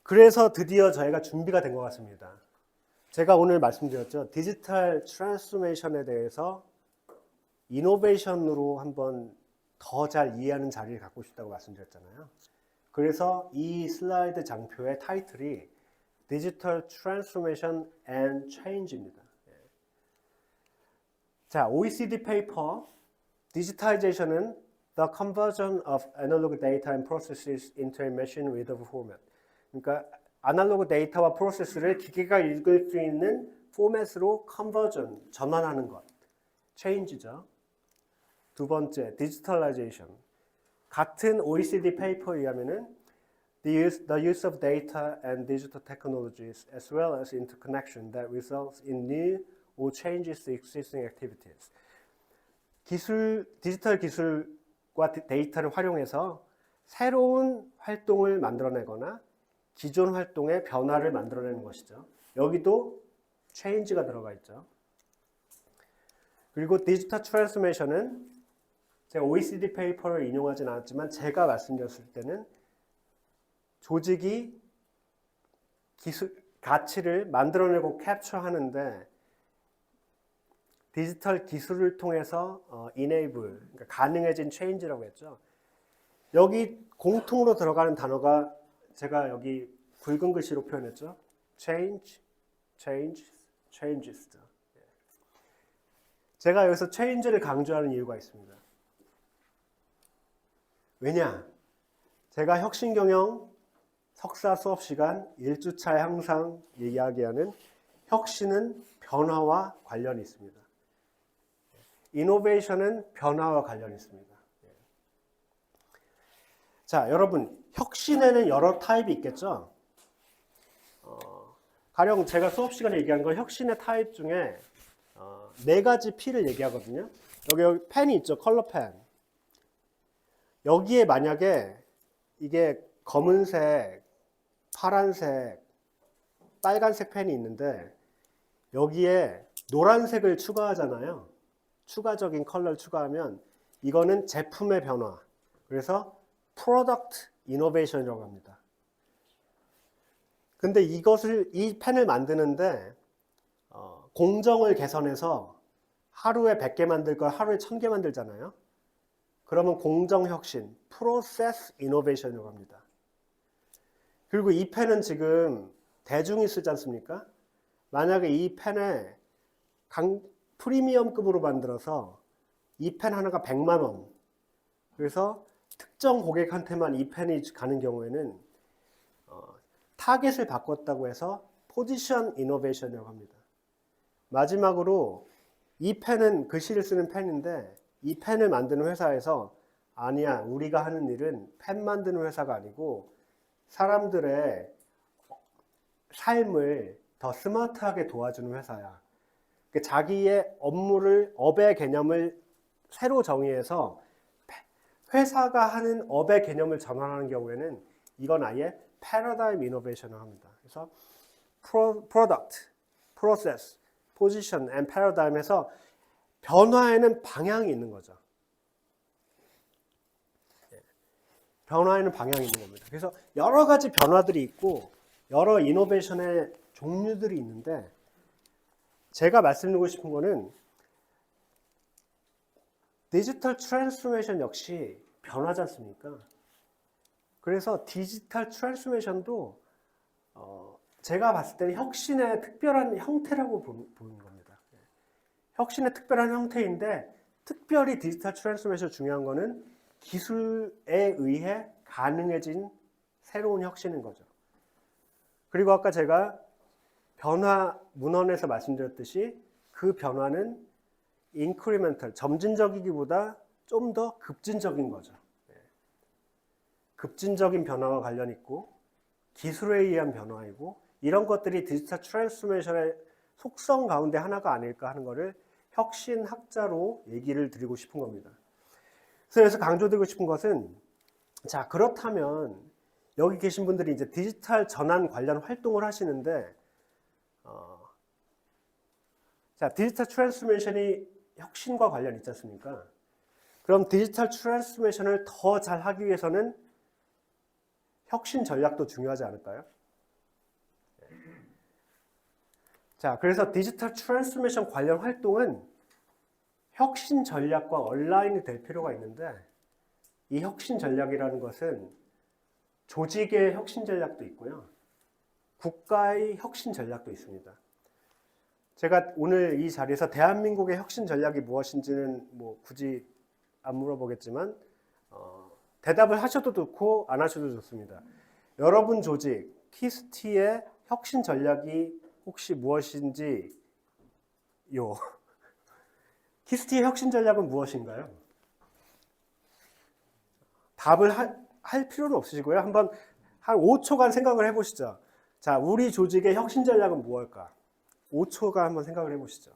그래서 드디어 저희가 준비가 된 것 같습니다. 제가 오늘 말씀드렸죠. 디지털 트랜스포메이션에 대해서 이노베이션으로 한번 더 잘 이해하는 자리를 갖고 싶다고 말씀드렸잖아요. 그래서 이 슬라이드 장표의 타이틀이 디지털 트랜스포메이션 앤 체인지입니다. 자, OECD 페이퍼 디지타이제이션은 the conversion of analog data and processes into a machine readable format. 그러니까 아날로그 데이터와 프로세스를 기계가 읽을 수 있는 포맷으로 컨버전, 전환하는 것. 체인지죠. 두 번째, 디지털라이제이션. 같은 OECD 페이퍼에 의하면은 the use of data and digital technologies as well as interconnection that results in new or changes to existing activities. 디지털 기술과 데이터를 활용해서 새로운 활동을 만들어내거나 기존 활동의 변화를 만들어내는 것이죠. 여기도 change가 들어가 있죠. 그리고 디지털 트랜스포메이션은 제가 OECD 페이퍼를 인용하진 않았지만 제가 말씀드렸을 때는 조직이 가치를 만들어내고 캡처하는데 디지털 기술을 통해서 enable, 그러니까 가능해진 change라고 했죠. 여기 공통으로 들어가는 단어가 제가 여기 굵은 글씨로 표현했죠. change, changes. 제가 여기서 change를 강조하는 이유가 있습니다. 왜냐? 제가 혁신경영 석사 수업 시간 1주차에 항상 이야기하는 혁신은 변화와 관련이 있습니다. 이노베이션은 변화와 관련이 있습니다. 자, 여러분, 혁신에는 여러 타입이 있겠죠? 가령 제가 수업 시간에 얘기한 건 혁신의 타입 중에 4가지 P를 얘기하거든요. 여기 펜이 있죠, 컬러 펜. 여기에 만약에 이게 검은색, 파란색, 빨간색 펜이 있는데 여기에 노란색을 추가하잖아요. 추가적인 컬러를 추가하면 이거는 제품의 변화. 그래서 프로덕트 이노베이션이라고 합니다. 근데 이 펜을 만드는데 공정을 개선해서 하루에 100개 만들 걸 하루에 1000개 만들잖아요. 그러면 공정혁신, 프로세스 이노베이션이라고 합니다. 그리고 이 펜은 지금 대중이 쓰지 않습니까? 만약에 이 펜에 프리미엄급으로 만들어서 이 펜 하나가 100만 원. 그래서 특정 고객한테만 이 펜이 가는 경우에는 타겟을 바꿨다고 해서 포지션 이노베이션이라고 합니다. 마지막으로 이 펜은 글씨를 쓰는 펜인데 이 펜을 만드는 회사에서 아니야, 우리가 하는 일은 펜 만드는 회사가 아니고 사람들의 삶을 더 스마트하게 도와주는 회사야. 자기의 업의 개념을 새로 정의해서 회사가 하는 업의 개념을 전환하는 경우에는 이건 아예 패러다임 이노베이션을 합니다. 그래서 프로덕트, 프로세스, 포지션 앤 패러다임에서 변화에는 방향이 있는 거죠. 변화에는 방향이 있는 겁니다. 그래서 여러 가지 변화들이 있고 여러 이노베이션의 종류들이 있는데 제가 말씀드리고 싶은 거는 디지털 트랜스포메이션 역시 변하지 않습니까? 그래서 디지털 트랜스포메이션도 제가 봤을 때는 혁신의 특별한 형태라고 보는 겁니다. 혁신의 특별한 형태인데 특별히 디지털 트랜스포메이션 중요한 거는 기술에 의해 가능해진 새로운 혁신인 거죠. 그리고 아까 제가 변화 문헌에서 말씀드렸듯이 그 변화는 인크리멘탈, 점진적이기보다 좀 더 급진적인 거죠. 급진적인 변화와 관련 있고 기술에 의한 변화이고 이런 것들이 디지털 트랜스포메이션의 속성 가운데 하나가 아닐까 하는 것을 혁신학자로 얘기를 드리고 싶은 겁니다. 그래서 강조드리고 싶은 것은 자, 그렇다면 여기 계신 분들이 이제 디지털 전환 관련 활동을 하시는데 자, 디지털 트랜스포메이션이 혁신과 관련 있지 않습니까? 그럼 디지털 트랜스포메이션을 더 잘 하기 위해서는 혁신 전략도 중요하지 않을까요? 자, 그래서 디지털 트랜스포메이션 관련 활동은 혁신 전략과 얼라인이 될 필요가 있는데 이 혁신 전략이라는 것은 조직의 혁신 전략도 있고요. 국가의 혁신 전략도 있습니다. 제가 오늘 이 자리에서 대한민국의 혁신 전략이 무엇인지는 뭐 굳이 안 물어보겠지만 대답을 하셔도 좋고 안 하셔도 좋습니다. 여러분 조직, 키스티의 혁신 전략이 혹시 무엇인지 키스티의 혁신 전략은 무엇인가요? 답을 할 필요는 없으시고요. 한번 한 5초간 생각을 해보시죠. 자, 우리 조직의 혁신 전략은 무엇일까? 5초간 한번 생각을 해보시죠.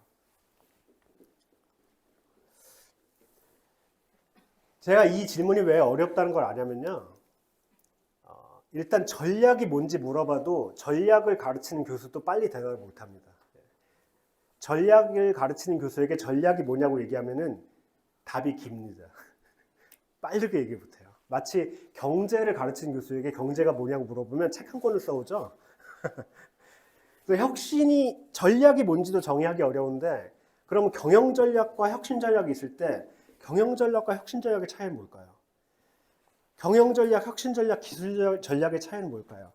제가 이 질문이 왜 어렵다는 걸 아냐면요. 일단 전략이 뭔지 물어봐도 전략을 가르치는 교수도 빨리 대답을 못합니다. 전략을 가르치는 교수에게 전략이 뭐냐고 얘기하면은 답이 깁니다. 빠르게 얘기 못해요. 마치 경제를 가르치는 교수에게 경제가 뭐냐고 물어보면 책 한 권을 써오죠. 그래서 혁신이 전략이 뭔지도 정의하기 어려운데 그러면 경영 전략과 혁신 전략이 있을 때 경영 전략과 혁신 전략의 차이는 뭘까요? 경영 전략, 혁신 전략, 기술 전략의 차이는 뭘까요?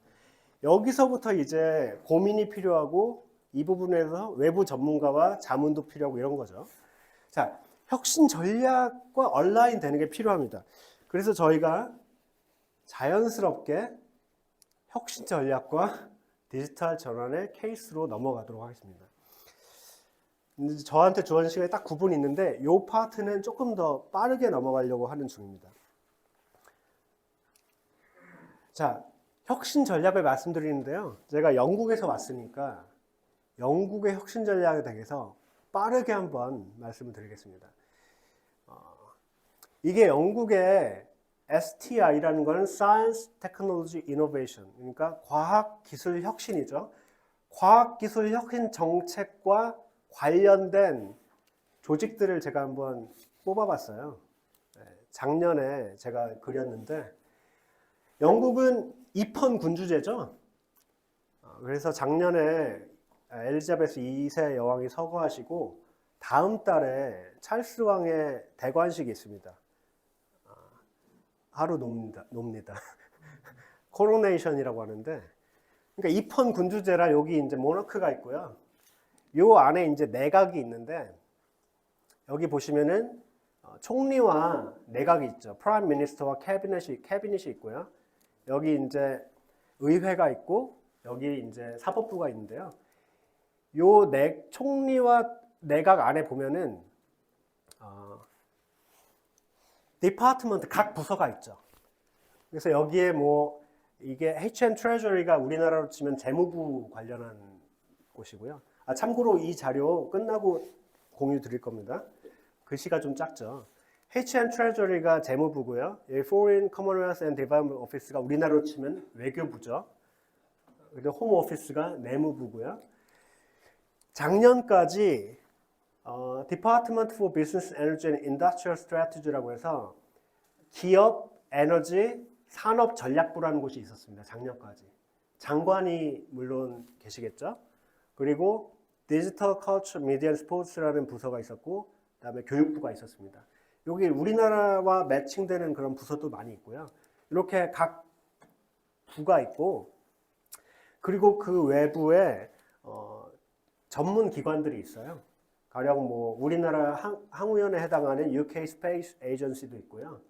여기서부터 이제 고민이 필요하고 이 부분에서 외부 전문가와 자문도 필요하고 이런 거죠. 자, 혁신 전략과 얼라인 되는 게 필요합니다. 그래서 저희가 자연스럽게 혁신 전략과 디지털 전환의 케이스로 넘어가도록 하겠습니다. 저한테 주어진 시간이 딱 9분 있는데 이 파트는 조금 더 빠르게 넘어가려고 하는 중입니다. 자, 혁신 전략을 말씀드리는데요. 제가 영국에서 왔으니까 영국의 혁신 전략에 대해서 빠르게 한번 말씀을 드리겠습니다. 이게 영국의 STI라는 거는 Science, Technology, Innovation, 그러니까 과학, 기술, 혁신이죠. 과학, 기술, 혁신 정책과 관련된 조직들을 제가 한번 뽑아봤어요. 작년에 제가 그렸는데 영국은 입헌 군주제죠. 그래서 작년에 엘리자베스 2세 여왕이 서거하시고 다음 달에 찰스 왕의 대관식이 있습니다. 하루 놉니다. 코로네이션이라고 하는데, 그러니까 입헌 군주제라 여기 이제 모나크가 있고요. 요 안에 이제 내각이 있는데 여기 보시면은 총리와 내각이 있죠. 프라임 미니스터와 캐비닛이 있고요. 여기 이제 의회가 있고 여기 이제 사법부가 있는데요. 요 총리와 내각 안에 보면은 디파트먼트 각 부서가 있죠. 그래서 여기에 뭐 이게 HM 트레저리가 우리나라로 치면 재무부 관련한 곳이고요. 참고로 이 자료 끝나고 공유 드릴 겁니다. 글씨가 좀 작죠. HM 트레저리가 재무부고요. Foreign Commonwealth and Development Office가 우리나라로 치면 외교부죠. 그리고 홈 오피스가 내무부고요. 작년까지 Department for Business, Energy and Industrial Strategy라고 해서 기업, 에너지, 산업 전략부라는 곳이 있었습니다. 작년까지. 장관이 물론 계시겠죠. 그리고 디지털 컬처, 미디어 앤 스포츠라는 부서가 있었고 그다음에 교육부가 있었습니다. 여기 우리나라와 매칭되는 그런 부서도 많이 있고요. 이렇게 각 부가 있고 그리고 그 외부에 전문 기관들이 있어요. 가령 뭐 우리나라 항우연에 해당하는 UK Space Agency도 있고요.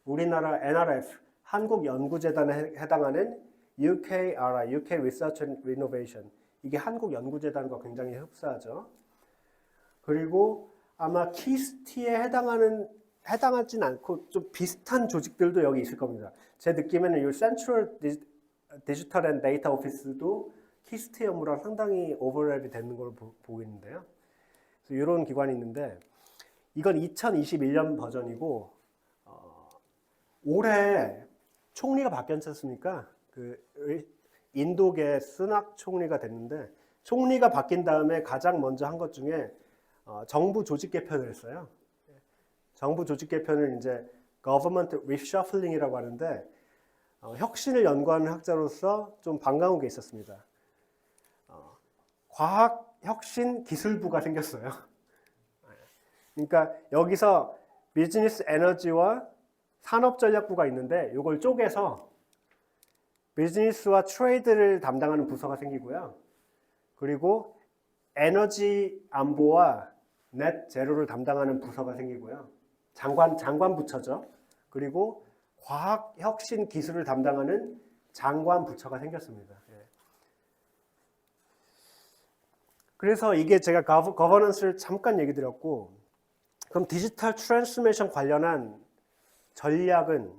우리나라 NRF 한국연구재단에 해당하는 UKRI UK Research and Innovation 이게 한국연구재단과 굉장히 흡사하죠. 그리고 아마 키스티에 해당하진 않고 좀 비슷한 조직들도 여기 있을 겁니다. 제 느낌에는 이 센트럴 디지털 앤 데이터 오피스도 키스티 업무랑 상당히 오버랩이 되는 걸로 보이는데요. 그래서 이런 기관이 있는데 이건 2021년 버전이고 올해 총리가 바뀌었지 않습니까? 인도계 스낙 총리가 됐는데 총리가 바뀐 다음에 가장 먼저 한 것 중에 정부 조직 개편을 했어요. 정부 조직 개편을 이제 Government Reshuffling이라고 하는데 혁신을 연구하는 학자로서 좀 반가운 게 있었습니다. 과학, 혁신, 기술부가 생겼어요. 그러니까 여기서 비즈니스 에너지와 산업전략부가 있는데 이걸 쪼개서 비즈니스와 트레이드를 담당하는 부서가 생기고요. 그리고 에너지 안보와 넷 제로를 담당하는 부서가 생기고요. 장관 부처죠. 그리고 과학, 혁신, 기술을 담당하는 장관 부처가 생겼습니다. 그래서 이게 제가 거버넌스를 잠깐 얘기 드렸고 그럼 디지털 트랜스포메이션 관련한 전략은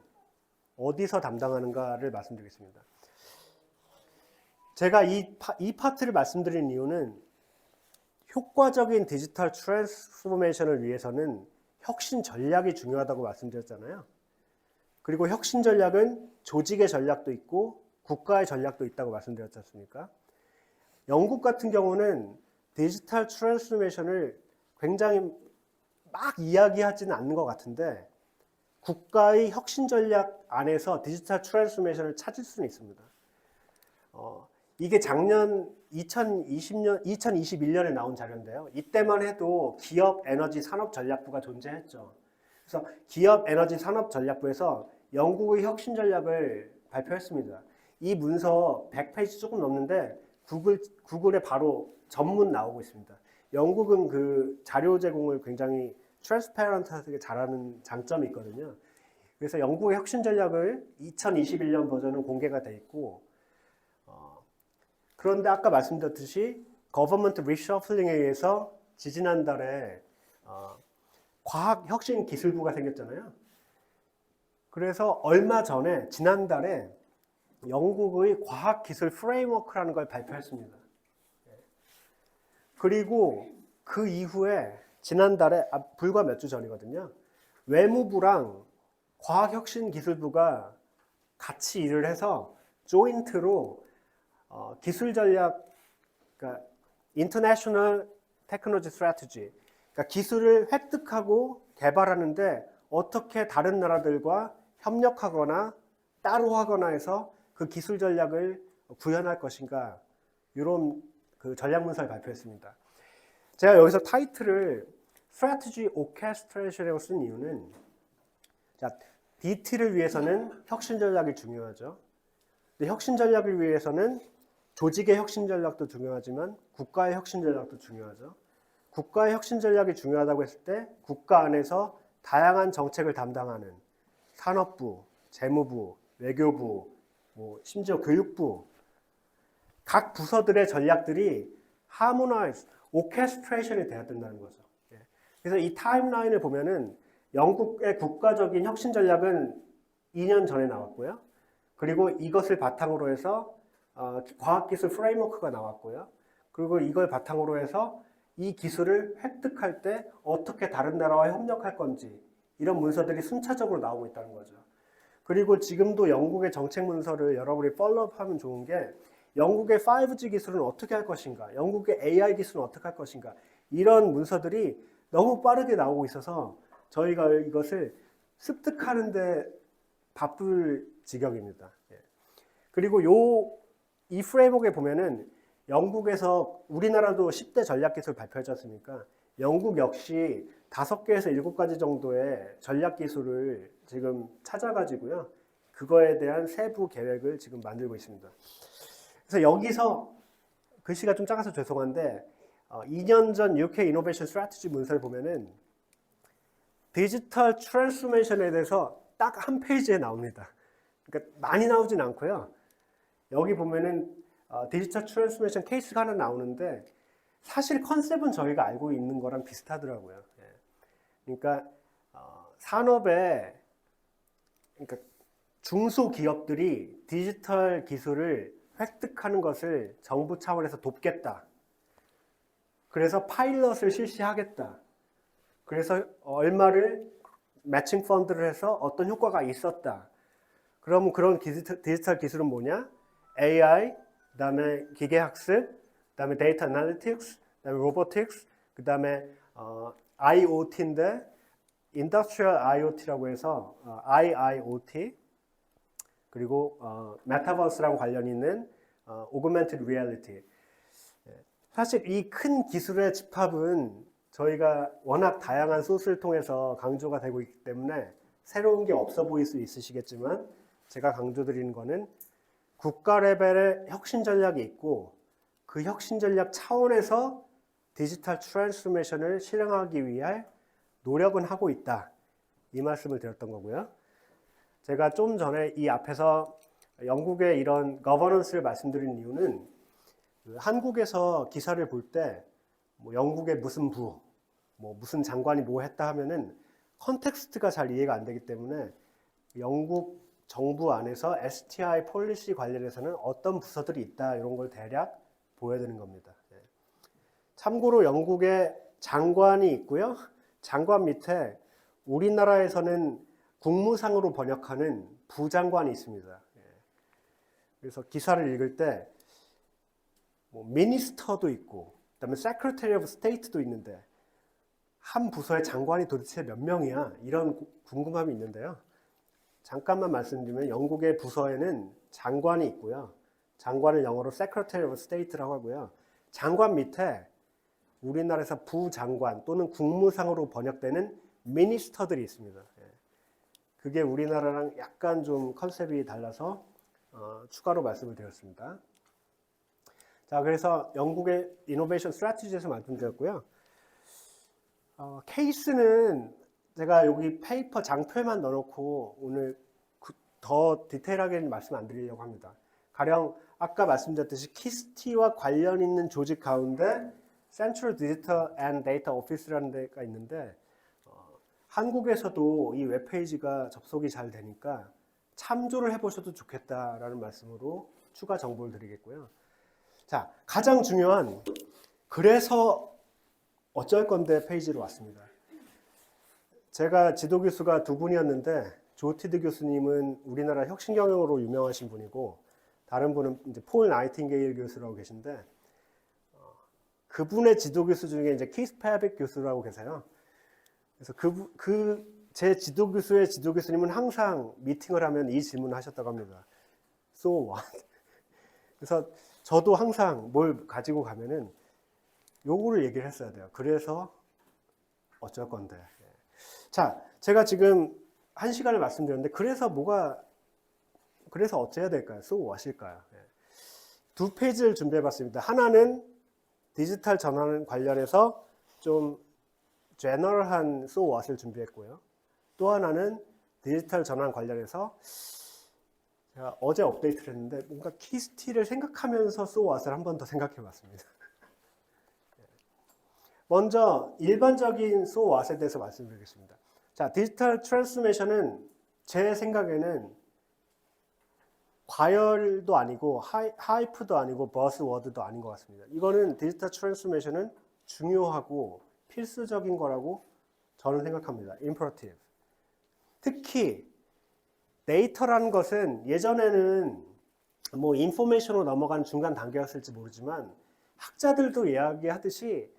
어디서 담당하는가를 말씀드리겠습니다. 제가 이 파트를 말씀드린 이유는 효과적인 디지털 트랜스포메이션을 위해서는 혁신 전략이 중요하다고 말씀드렸잖아요. 그리고 혁신 전략은 조직의 전략도 있고 국가의 전략도 있다고 말씀드렸지 않습니까? 영국 같은 경우는 디지털 트랜스포메이션을 굉장히 막 이야기하지는 않는 것 같은데 국가의 혁신 전략 안에서 디지털 트랜스포메이션을 찾을 수는 있습니다. 이게 작년 2021년에 나온 자료인데요. 이때만 해도 기업 에너지 산업 전략부가 존재했죠. 그래서 기업 에너지 산업 전략부에서 영국의 혁신 전략을 발표했습니다. 이 문서 100페이지 조금 넘는데 구글에 바로 전문 나오고 있습니다. 영국은 그 자료 제공을 굉장히 트랜스페런트하게 잘하는 장점이 있거든요. 그래서 영국의 혁신 전략을 2021년 버전은 공개가 돼 있고, 그런데 아까 말씀드렸듯이 거버먼트 리셔플링에 의해서 지지난달에 과학혁신기술부가 생겼잖아요. 그래서 얼마 전에 지난달에 영국의 과학기술 프레임워크라는 걸 발표했습니다. 그리고 그 이후에 지난달에 불과 몇 주 전이거든요. 외무부랑 과학혁신기술부가 같이 일을 해서 조인트로 기술 전략, 그러니까 International Technology Strategy, 그러니까 기술을 획득하고 개발하는데 어떻게 다른 나라들과 협력하거나 따로 하거나 해서 그 기술 전략을 구현할 것인가, 이런 그 전략 문서를 발표했습니다. 제가 여기서 타이틀을 Strategy Orchestration이라고 쓴 이유는, 자, DT를 위해서는 혁신 전략이 중요하죠. 근데 혁신 전략을 위해서는 조직의 혁신 전략도 중요하지만 국가의 혁신 전략도 중요하죠. 국가의 혁신 전략이 중요하다고 했을 때 국가 안에서 다양한 정책을 담당하는 산업부, 재무부, 외교부, 심지어 교육부, 각 부서들의 전략들이 하모나이즈, 오케스트레이션이 돼야 된다는 거죠. 그래서 이 타임라인을 보면은 영국의 국가적인 혁신 전략은 2년 전에 나왔고요. 그리고 이것을 바탕으로 해서 과학기술 프레임워크가 나왔고요. 그리고 이걸 바탕으로 해서 이 기술을 획득할 때 어떻게 다른 나라와 협력할 건지, 이런 문서들이 순차적으로 나오고 있다는 거죠. 그리고 지금도 영국의 정책 문서를 여러분이 팔로우업하면 좋은 게, 영국의 5G 기술은 어떻게 할 것인가, 영국의 AI 기술은 어떻게 할 것인가, 이런 문서들이 너무 빠르게 나오고 있어서 저희가 이것을 습득하는데 바쁠 지경입니다. 그리고 이 프레임워크에 보면은 영국에서, 우리나라도 10대 전략기술 발표하지 않습니까? 영국 역시 5개에서 7가지 정도의 전략기술을 지금 찾아가지고요. 그거에 대한 세부 계획을 지금 만들고 있습니다. 그래서 여기서 글씨가 좀 작아서 죄송한데, 2년 전 UK 이노베이션 스트래티지 문서를 보면은 디지털 트랜스포메이션에 대해서 딱 한 페이지에 나옵니다. 그러니까 많이 나오진 않고요. 여기 보면은 디지털 트랜스포메이션 케이스가 하나 나오는데, 사실 컨셉은 저희가 알고 있는 거랑 비슷하더라고요. 그러니까 산업에, 그러니까 중소기업들이 디지털 기술을 획득하는 것을 정부 차원에서 돕겠다. 그래서 파일럿을 실시하겠다. 그래서 얼마를 매칭 펀드를 해서 어떤 효과가 있었다. 그럼 그런 디지털 기술은 뭐냐? AI, 그 다음에 기계학습, 그 다음에 데이터 애널리틱스, 그 다음에 로보틱스, 그 다음에 IoT인데 인더스트리얼 IoT라고 해서 IIoT, 그리고 메타버스라고 관련 있는 오그멘티드 리얼리티. 사실 이 큰 기술의 집합은 저희가 워낙 다양한 소스를 통해서 강조가 되고 있기 때문에 새로운 게 없어 보일 수 있으시겠지만, 제가 강조드리는 거는 국가 레벨의 혁신 전략이 있고, 그 혁신 전략 차원에서 디지털 트랜스포메이션을 실행하기 위한 노력은 하고 있다. 이 말씀을 드렸던 거고요. 제가 좀 전에 이 앞에서 영국의 이런 거버넌스를 말씀드린 이유는, 한국에서 기사를 볼 때 영국의 무슨 부, 무슨 장관이 뭐 했다 하면은 컨텍스트가 잘 이해가 안 되기 때문에 영국 정부 안에서 STI 폴리시 관련해서는 어떤 부서들이 있다, 이런 걸 대략 보여드리는 겁니다. 참고로 영국에 장관이 있고요. 장관 밑에 우리나라에서는 국무상으로 번역하는 부장관이 있습니다. 그래서 기사를 읽을 때 미니스터도 있고, 그다음에 세크레터리 오브 스테이트도 있는데, 한 부서의 장관이 도대체 몇 명이야? 이런 궁금함이 있는데요. 잠깐만 말씀드리면 영국의 부서에는 장관이 있고요. 장관을 영어로 Secretary of State라고 하고요. 장관 밑에 우리나라에서 부장관 또는 국무상으로 번역되는 미니스터들이 있습니다. 그게 우리나라랑 약간 좀 컨셉이 달라서 추가로 말씀을 드렸습니다. 자, 그래서 영국의 이노베이션 스트래티지에서 말씀드렸고요. 케이스는 제가 여기 페이퍼 장표에만 넣어놓고 오늘 더 디테일하게는 말씀 안 드리려고 합니다. 가령 아까 말씀드렸듯이 키스티와 관련 있는 조직 가운데 Central Digital and Data Office라는 데가 있는데 한국에서도 이 웹페이지가 접속이 잘 되니까 참조를 해보셔도 좋겠다라는 말씀으로 추가 정보를 드리겠고요. 자, 가장 중요한 그래서 어쩔 건데 페이지로 왔습니다. 제가 지도 교수가 두 분이었는데 조티드 교수님은 우리나라 혁신경영으로 유명하신 분이고 다른 분은 이제 폴 나이팅게일 교수라고 계신데 그분의 지도 교수 중에 이제 키스 패빅 교수라고 계세요. 그래서 제 지도 교수의 지도 교수님은 항상 미팅을 하면 이 질문을 하셨다고 합니다. So what? 그래서 저도 항상 뭘 가지고 가면은 요거를 얘기를 했어야 돼요. 그래서 어쩔 건데. 자, 제가 지금 1시간을 말씀드렸는데 그래서 어째야 될까요? So what일까요? 두 페이지를 준비해 봤습니다. 하나는 디지털 전환 관련해서 좀 제너럴한 So what을 준비했고요. 또 하나는 디지털 전환 관련해서 제가 어제 업데이트를 했는데 뭔가 키스티를 생각하면서 So what을 한 번 더 생각해 봤습니다. 먼저 일반적인 So what에 대해서 말씀드리겠습니다. 자, 디지털 트랜스포메이션은 제 생각에는 과열도 아니고 하이프도 아니고 버스워드도 아닌 것 같습니다. 이거는 디지털 트랜스포메이션은 중요하고 필수적인 거라고 저는 생각합니다. imperative. 특히 데이터라는 것은 예전에는 뭐 인포메이션으로 넘어가는 중간 단계였을지 모르지만 학자들도 이야기하듯이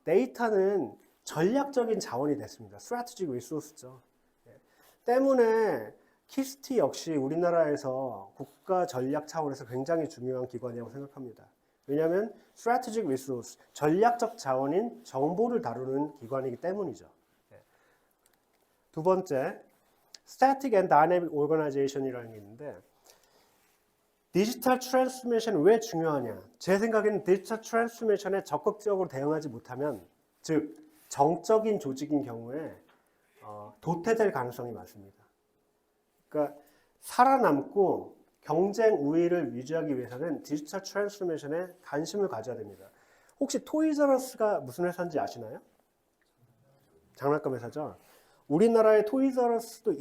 데이터는 전략적인 자원이 됐습니다. strategic resource죠. 때문에 키스티 역시 우리나라에서 국가 전략 차원에서 굉장히 중요한 기관이라고 생각합니다. 왜냐하면 strategic resource, 전략적 자원인 정보를 다루는 기관이기 때문이죠. 두 번째, static and dynamic organization이라는 게 있는데 디지털 트랜스포메이션 왜 중요하냐? 제 생각에는 디지털 트랜스포메이션에 적극적으로 대응하지 못하면 즉 정적인 조직인 경우에 도태될 가능성이 많습니다. 그러니까 살아남고 경쟁 우위를 유지하기 위해서는 디지털 트랜스포메이션에 관심을 가져야 됩니다. 혹시 토이저러스가 무슨 회사인지 아시나요? 장난감 회사죠. 우리나라에 토이저러스도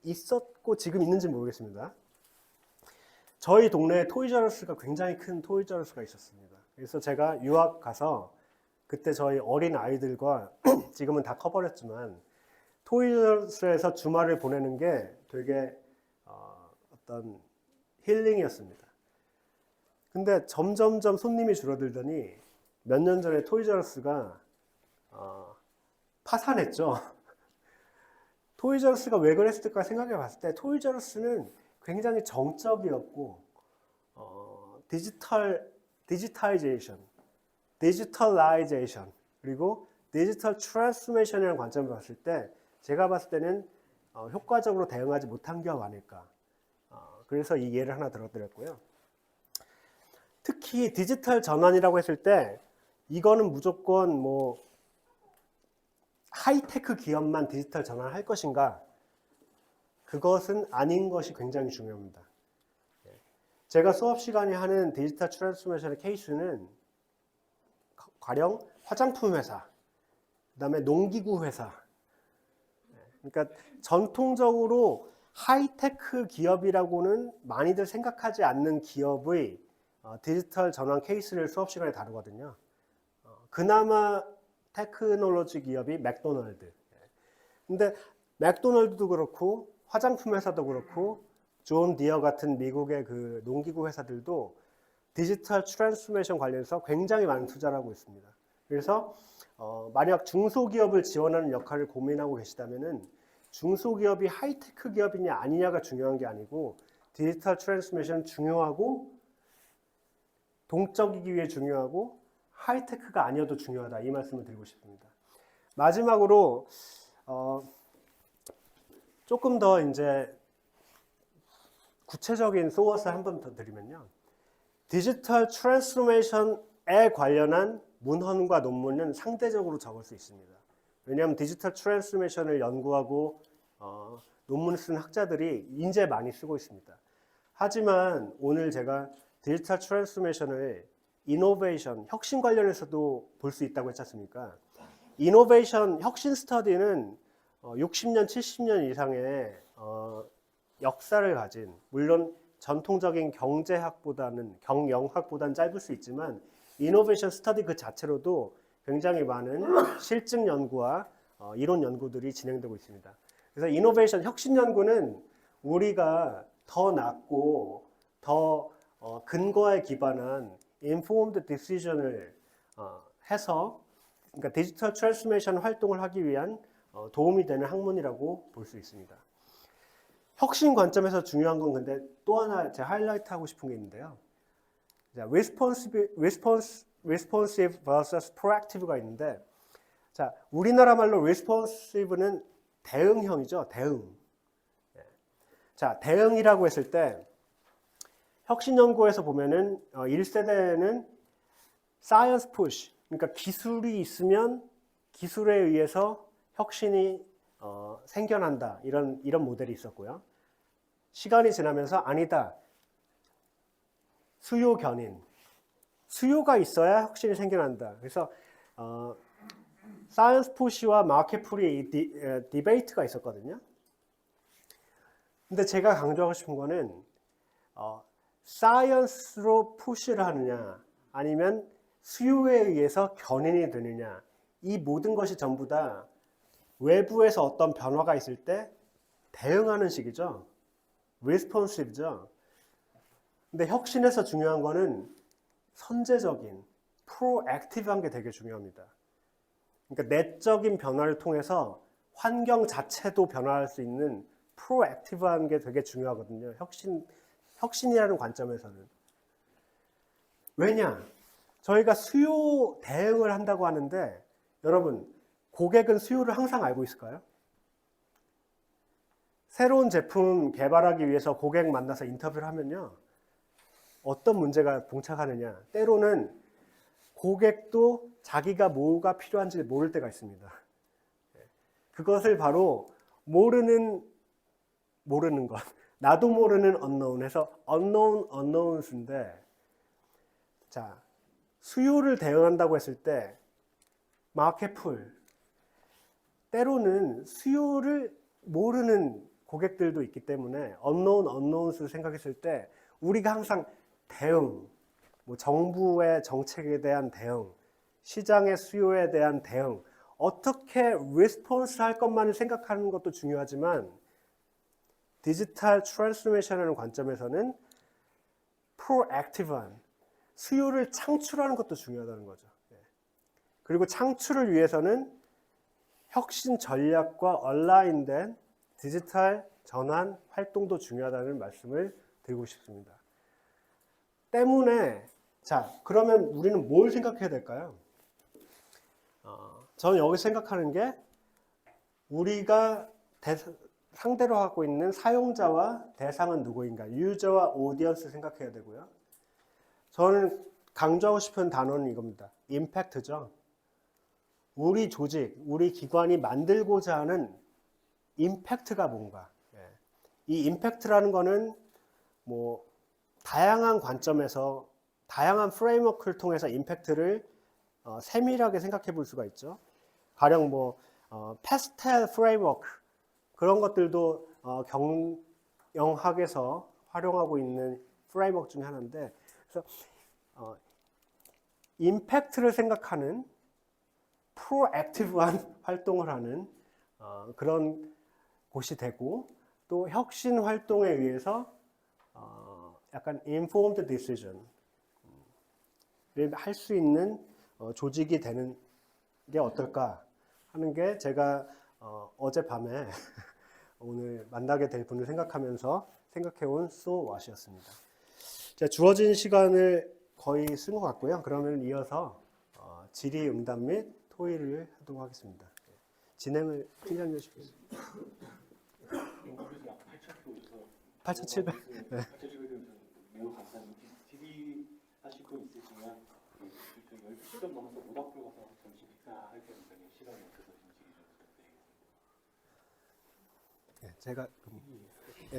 있었고 지금 있는지 모르겠습니다. 저희 동네에 토이저러스가 굉장히 큰 토이저러스가 있었습니다. 그래서 제가 유학 가서 그때 저희 어린 아이들과 지금은 다 커버렸지만 토이저러스에서 주말을 보내는 게 되게 어떤 힐링이었습니다. 근데 점점점 손님이 줄어들더니 몇 년 전에 토이저러스가 파산했죠. 토이저러스가 왜 그랬을까 생각해 봤을 때 토이저러스는 굉장히 정적이었고 디지털라이제이션 그리고 디지털 트랜스포메이션이라는 관점을 봤을 때 제가 봤을 때는 효과적으로 대응하지 못한 게 아닐까. 그래서 이 예를 하나 들어드렸고요. 특히 디지털 전환이라고 했을 때 이거는 무조건 뭐 하이테크 기업만 디지털 전환을 할 것인가? 그것은 아닌 것이 굉장히 중요합니다. 제가 수업 시간에 하는 디지털 트랜스포메이션의 케이스는 가령 화장품 회사, 그 다음에 농기구 회사. 그러니까 전통적으로 하이테크 기업이라고는 많이들 생각하지 않는 기업의 디지털 전환 케이스를 수업 시간에 다루거든요. 그나마 테크놀로지 기업이 맥도널드. 근데 맥도널드도 그렇고 화장품 회사도 그렇고 존 디어 같은 미국의 그 농기구 회사들도 디지털 트랜스포메이션 관련해서 굉장히 많은 투자를 하고 있습니다. 그래서 만약 중소기업을 지원하는 역할을 고민하고 계시다면은 중소기업이 하이테크 기업이냐 아니냐가 중요한 게 아니고 디지털 트랜스포메이션 중요하고 동적이기 위해 중요하고 하이테크가 아니어도 중요하다 이 말씀을 드리고 싶습니다. 마지막으로 조금 더 이제 구체적인 소스를 한 번 더 드리면요. 디지털 트랜스포메이션에 관련한 문헌과 논문은 상대적으로 적을 수 있습니다. 왜냐하면 디지털 트랜스포메이션을 연구하고 논문을 쓴 학자들이 인제 많이 쓰고 있습니다. 하지만 오늘 제가 디지털 트랜스포메이션을 이노베이션, 혁신 관련해서도 볼 수 있다고 했지 않습니까? 이노베이션, 혁신 스터디는 60년, 70년 이상의 역사를 가진, 물론 전통적인 경제학보다는 경영학보다는 짧을 수 있지만 이노베이션 스터디 그 자체로도 굉장히 많은 실증 연구와 이론 연구들이 진행되고 있습니다. 그래서 이노베이션 혁신 연구는 우리가 더 낮고 더 근거에 기반한 informed decision을 해서 그러니까 디지털 트랜스포메이션 활동을 하기 위한 도움이 되는 학문이라고 볼 수 있습니다. 혁신 관점에서 중요한 건 근데 또 하나 제가 하이라이트 하고 싶은 게 있는데요. responsive versus proactive가 있는데, 자, 우리나라 말로 responsive는 대응형이죠. 대응. 자, 대응이라고 했을 때 혁신 연구에서 보면은 1세대는 science push, 그러니까 기술이 있으면 기술에 의해서 혁신이 생겨난다 이런 모델이 있었고요. 시간이 지나면서 아니다. 수요 견인. 수요가 있어야 혁신이 생겨난다. 그래서 사이언스 푸시와 마켓 풀이 디베이트가 있었거든요. 근데 제가 강조하고 싶은 거는 사이언스로 푸시를 하느냐 아니면 수요에 의해서 견인이 되느냐 이 모든 것이 전부 다 외부에서 어떤 변화가 있을 때 대응하는 식이죠. responsive죠. 근데 혁신에서 중요한 거는 선제적인, proactive한 게 되게 중요합니다. 그러니까 내적인 변화를 통해서 환경 자체도 변화할 수 있는 proactive한 게 되게 중요하거든요. 혁신이라는 관점에서는. 왜냐? 저희가 수요 대응을 한다고 하는데 여러분, 고객은 수요를 항상 알고 있을까요? 새로운 제품 개발하기 위해서 고객 만나서 인터뷰를 하면요. 어떤 문제가 봉착하느냐. 때로는 고객도 자기가 뭐가 필요한지 모를 때가 있습니다. 그것을 바로 모르는 것. 나도 모르는 unknown에서 unknown unknowns인데 자, 수요를 대응한다고 했을 때 마켓풀 때로는 수요를 모르는 고객들도 있기 때문에 unknown unknowns를 생각했을 때 우리가 항상 대응, 뭐 정부의 정책에 대한 대응, 시장의 수요에 대한 대응, 어떻게 리스폰스 할 것만을 생각하는 것도 중요하지만 디지털 트랜스포메이션이라는 관점에서는 프로액티브한 수요를 창출하는 것도 중요하다는 거죠. 그리고 창출을 위해서는 혁신 전략과 얼라인된 디지털 전환 활동도 중요하다는 말씀을 드리고 싶습니다. 때문에 자, 그러면 우리는 뭘 생각해야 될까요? 저는 여기 생각하는 게 우리가 상대로 하고 있는 사용자와 대상은 누구인가, 유저와 오디언스 생각해야 되고요. 저는 강조하고 싶은 단어는 이겁니다. 임팩트죠. 우리 조직, 우리 기관이 만들고자 하는 임팩트가 뭔가. 이 임팩트라는 거는 뭐 다양한 관점에서 다양한 프레임워크를 통해서 임팩트를 세밀하게 생각해 볼 수가 있죠. 가령 뭐 패스텔 프레임워크 그런 것들도 경영학에서 활용하고 있는 프레임워크 중에 하나인데, 그래서 임팩트를 생각하는 프로액티브한 활동을 하는 그런 곳이 되고, 또 혁신 활동에 의해서 약간 informed decision 할 수 있는 조직이 되는 게 어떨까 하는 게 제가 어젯밤에 오늘 만나게 될 분을 생각하면서 생각해온 So What이었습니다. 자, 주어진 시간을 거의 쓴 것 같고요. 그러면 이어서 질의응답 및 토의를 하도록 하겠습니다. 진행을 팀장님 해주시겠습니다. 영국에서 약 8,000km 8,700. 8,700km 매우 감사합니다. 질의하실 분 있으시면 12시간 넘어서 모닥불 가서 점심 식사할 때는 시간이 없어서 좀 질의 좀 부탁드리겠습니다. 네, 제가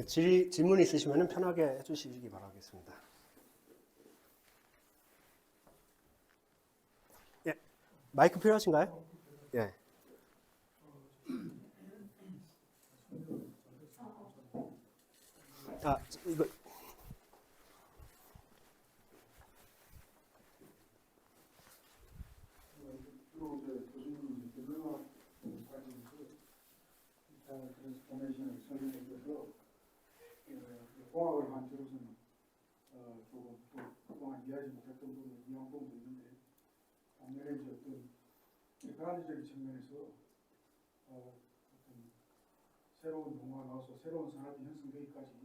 질문 있으시면 편하게 해주시기 바라겠습니다. 예, 마이크 필요하신가요? 예. 이거 주로 교수님이 변호사 과정에서 일단 그래서 포메이션을 설명해 주셔서 공학을 한 저로서는 조금 또 그동안 이해하지 못했던 부분을 이해한 부분도 있는데 반면에 이제 어떤 테크놀리적인 측면에서 어떤 새로운 용어가 나와서 새로운 산업이 형성되기까지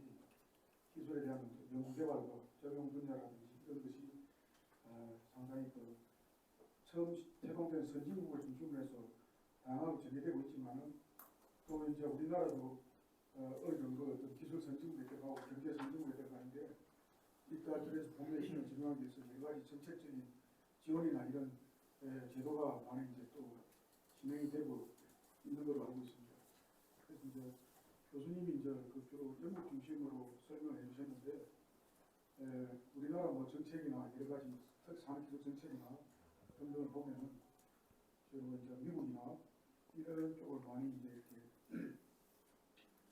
기술에 대한 연구개발과 적용 분야라든지 이런 것이 상당히 처음 개통된 선진국을 중심으로 해서 다양하게 전개되고 있지만은 또 이제 우리나라도 어느 정도 어떤 기술 선진국에 들어가고 경제 선진국에 들어가는데 일단 그래서 포메이션을 적용하기 위해서 여러 가지 정책적인 지원이나 이런 제도가 많이 이제 또 진행이 되고 있는 걸로 알고 있습니다. 그래서 이제 교수님이 이제 그 주로 영국 중심으로 설명을 해주셨는데 우리나라 뭐 정책이나 여러 가지 산업기술 정책이나 등등을 보면은 주로 이제 미국이나 이런 쪽을 많이 이제 이렇게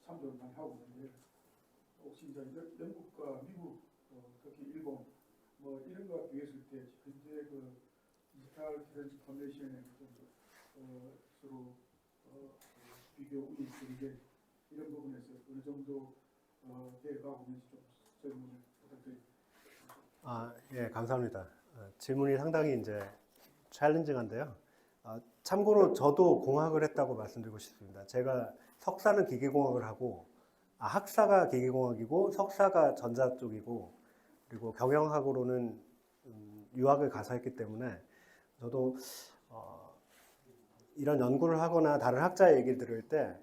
참조를 많이 하고 있는데 혹시 이제 영국과 미국 특히 일본 뭐 이런 거와 비교했을 때 현재 그 디지털 트랜스포메이션의 서로 비교 우위 관계 이런 부분에서 어느 정도 되어가고 있는지 좀 설명을 부탁드립니다. 예, 감사합니다. 질문이 상당히 이제 챌린징한데요. 참고로 저도 공학을 했다고 말씀드리고 싶습니다. 제가 석사는 기계공학을 하고, 학사가 기계공학이고, 석사가 전자 쪽이고, 그리고 경영학으로는 유학을 가서 했기 때문에 저도 이런 연구를 하거나 다른 학자의 얘기를 들을 때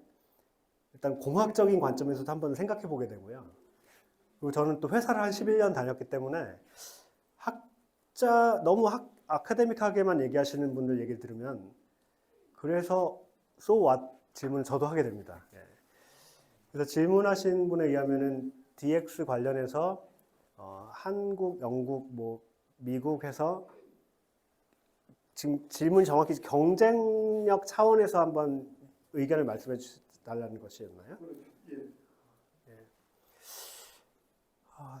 일단 공학적인 관점에서도 한번 생각해 보게 되고요. 그리고 저는 또 회사를 한 11년 다녔기 때문에 너무 아카데믹하게만 얘기하시는 분들 얘기를 들으면 그래서 So what 질문을 저도 하게 됩니다. 예. 그래서 질문하신 분에 의하면은 DX 관련해서 한국, 영국, 뭐 미국에서 지금 질문이 정확히 경쟁력 차원에서 한번 의견을 말씀해 달라는 것이었나요?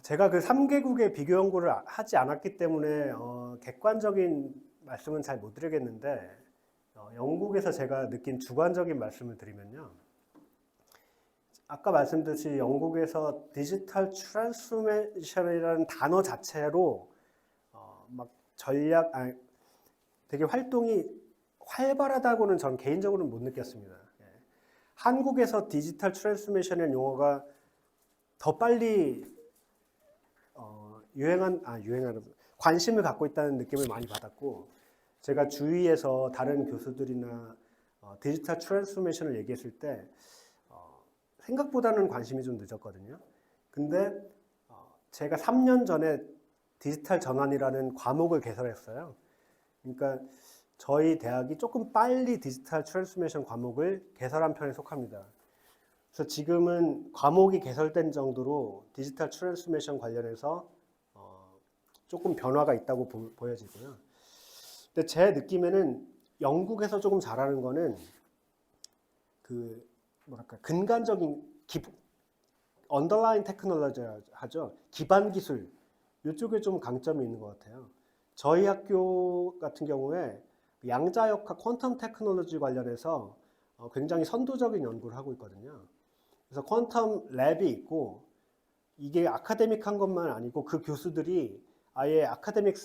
제가 그 3개국의 비교 연구를 하지 않았기 때문에 객관적인 말씀은 잘 못 드리겠는데 영국에서 제가 느낀 주관적인 말씀을 드리면요. 아까 말씀드렸듯이 영국에서 디지털 트랜스포메이션이라는 단어 자체로 막 되게 활동이 활발하다고는 전 개인적으로는 못 느꼈습니다. 예. 한국에서 디지털 트랜스포메이션의 용어가 더 빨리 유행하는 관심을 갖고 있다는 느낌을 많이 받았고, 제가 주위에서 다른 교수들이나 디지털 트랜스포메이션을 얘기했을 때 생각보다는 관심이 좀 늦었거든요. 근데 제가 3년 전에 디지털 전환이라는 과목을 개설했어요. 그러니까 저희 대학이 조금 빨리 디지털 트랜스포메이션 과목을 개설한 편에 속합니다. 그래서 지금은 과목이 개설된 정도로 디지털 트랜스포메이션 관련해서 조금 변화가 있다고 보여지고요. 근데 제 느낌에는 영국에서 조금 잘하는 거는 근간적인 언더라인 테크놀로지 하죠. 기반 기술 이쪽에 좀 강점이 있는 것 같아요. 저희 학교 같은 경우에 양자역학 퀀텀 테크놀로지 관련해서 굉장히 선도적인 연구를 하고 있거든요. 그래서 퀀텀 랩이 있고, 이게 아카데믹한 것만 아니고 그 교수들이 아예 아카데믹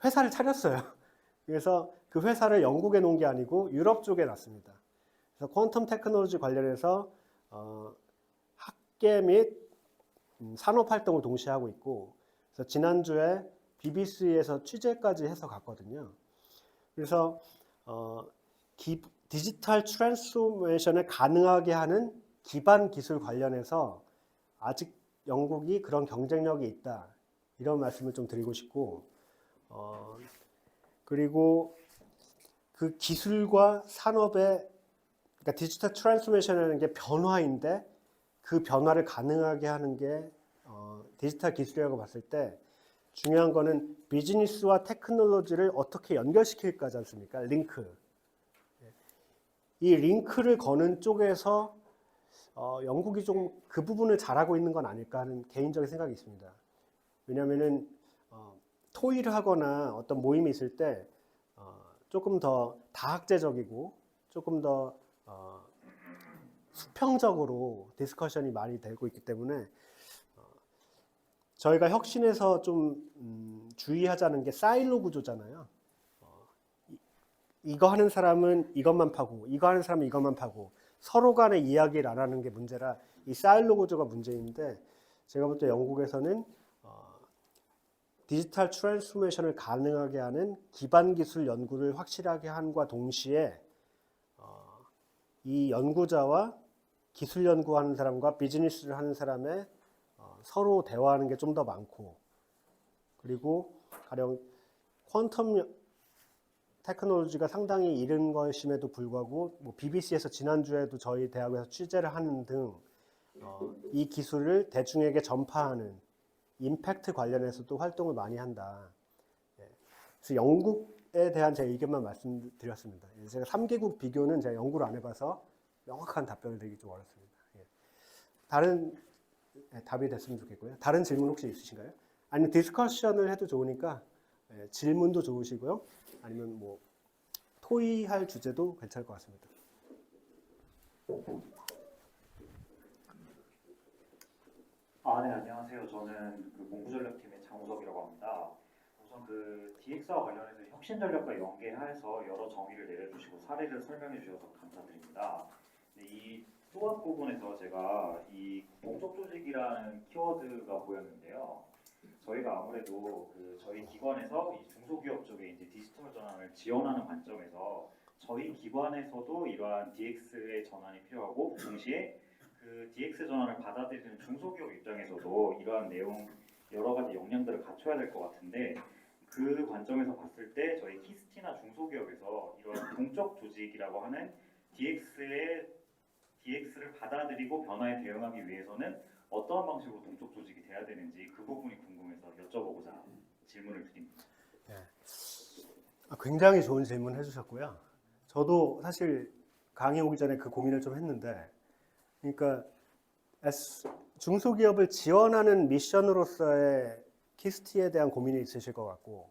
회사를 차렸어요. 그래서 그 회사를 영국에 놓은 게 아니고 유럽 쪽에 놨습니다. 그래서 퀀텀 테크놀로지 관련해서 학계 및 산업 활동을 동시에 하고 있고, 그래서 지난주에 BBC에서 취재까지 해서 갔거든요. 그래서 디지털 트랜스포메이션을 가능하게 하는 기반 기술 관련해서 아직 영국이 그런 경쟁력이 있다, 이런 말씀을 좀 드리고 싶고, 그리고 그 기술과 산업의, 그러니까 디지털 트랜스포메이션이라는 게 변화인데 그 변화를 가능하게 하는 게 디지털 기술이라고 봤을 때 중요한 거는 비즈니스와 테크놀로지를 어떻게 연결시킬까지 않습니까? 링크. 이 링크를 거는 쪽에서 영국이 좀 그 부분을 잘하고 있는 건 아닐까 하는 개인적인 생각이 있습니다. 왜냐하면은 토의를 하거나 어떤 모임이 있을 때 조금 더 다학제적이고 조금 더 수평적으로 디스커션이 많이 되고 있기 때문에 저희가 혁신에서 좀 주의하자는 게 사일로 구조잖아요. 이거 하는 사람은 이것만 파고, 이거 하는 사람은 이것만 파고, 서로 간에 이야기를 안 하는 게 문제라 이 사일로 구조가 문제인데, 제가 볼 때 영국에서는 디지털 트랜스포메이션을 가능하게 하는 기반 기술 연구를 확실하게 함과 동시에 이 연구자와 기술 연구하는 사람과 비즈니스를 하는 사람의 서로 대화하는 게 좀 더 많고, 그리고 가령 퀀텀 테크놀로지가 상당히 이른 것임에도 불구하고 뭐 BBC에서 지난주에도 저희 대학에서 취재를 하는 등 이 기술을 대중에게 전파하는 임팩트 관련해서도 활동을 많이 한다. 그래서 영국에 대한 제 의견만 말씀드렸습니다. 제가 3개국 비교는 제가 연구를 안 해봐서 명확한 답변을 드리기 좀 어렵습니다. 다른 답이 됐으면 좋겠고요. 다른 질문 혹시 있으신가요? 아니면 디스커션을 해도 좋으니까 질문도 좋으시고요. 아니면 뭐 토의할 주제도 괜찮을 것 같습니다. 네, 안녕하세요. 저는 그 공부전략팀의 장우석이라고 합니다. 우선 그 DX와 관련해서 혁신전략과 연계해서 여러 정의를 내려주시고 사례를 설명해 주셔서 감사드립니다. 이 또한 부분에서 제가 이 동적 조직이라는 키워드가 보였는데요. 저희가 아무래도 그 저희 기관에서 이 중소기업 쪽에 이제 디지털 전환을 지원하는 관점에서 저희 기관에서도 이러한 DX의 전환이 필요하고, 동시에 그 DX 전환을 받아들이는 중소기업 입장에서도 이러한 내용 여러 가지 역량들을 갖춰야 될 것 같은데, 그 관점에서 봤을 때 저희 키스티나 중소기업에서 이러한 동적 조직이라고 하는 DX를 받아들이고 변화에 대응하기 위해서는 어떠한 방식으로 동적 조직이 돼야 되는지 그 부분이 궁금해서 여쭤보고자 질문을 드립니다. 굉장히 좋은 질문 해주셨고요. 저도 사실 강의 오기 전에 그 고민을 좀 했는데, 그러니까 중소기업을 지원하는 미션으로서의 키스티에 대한 고민이 있으실 것 같고,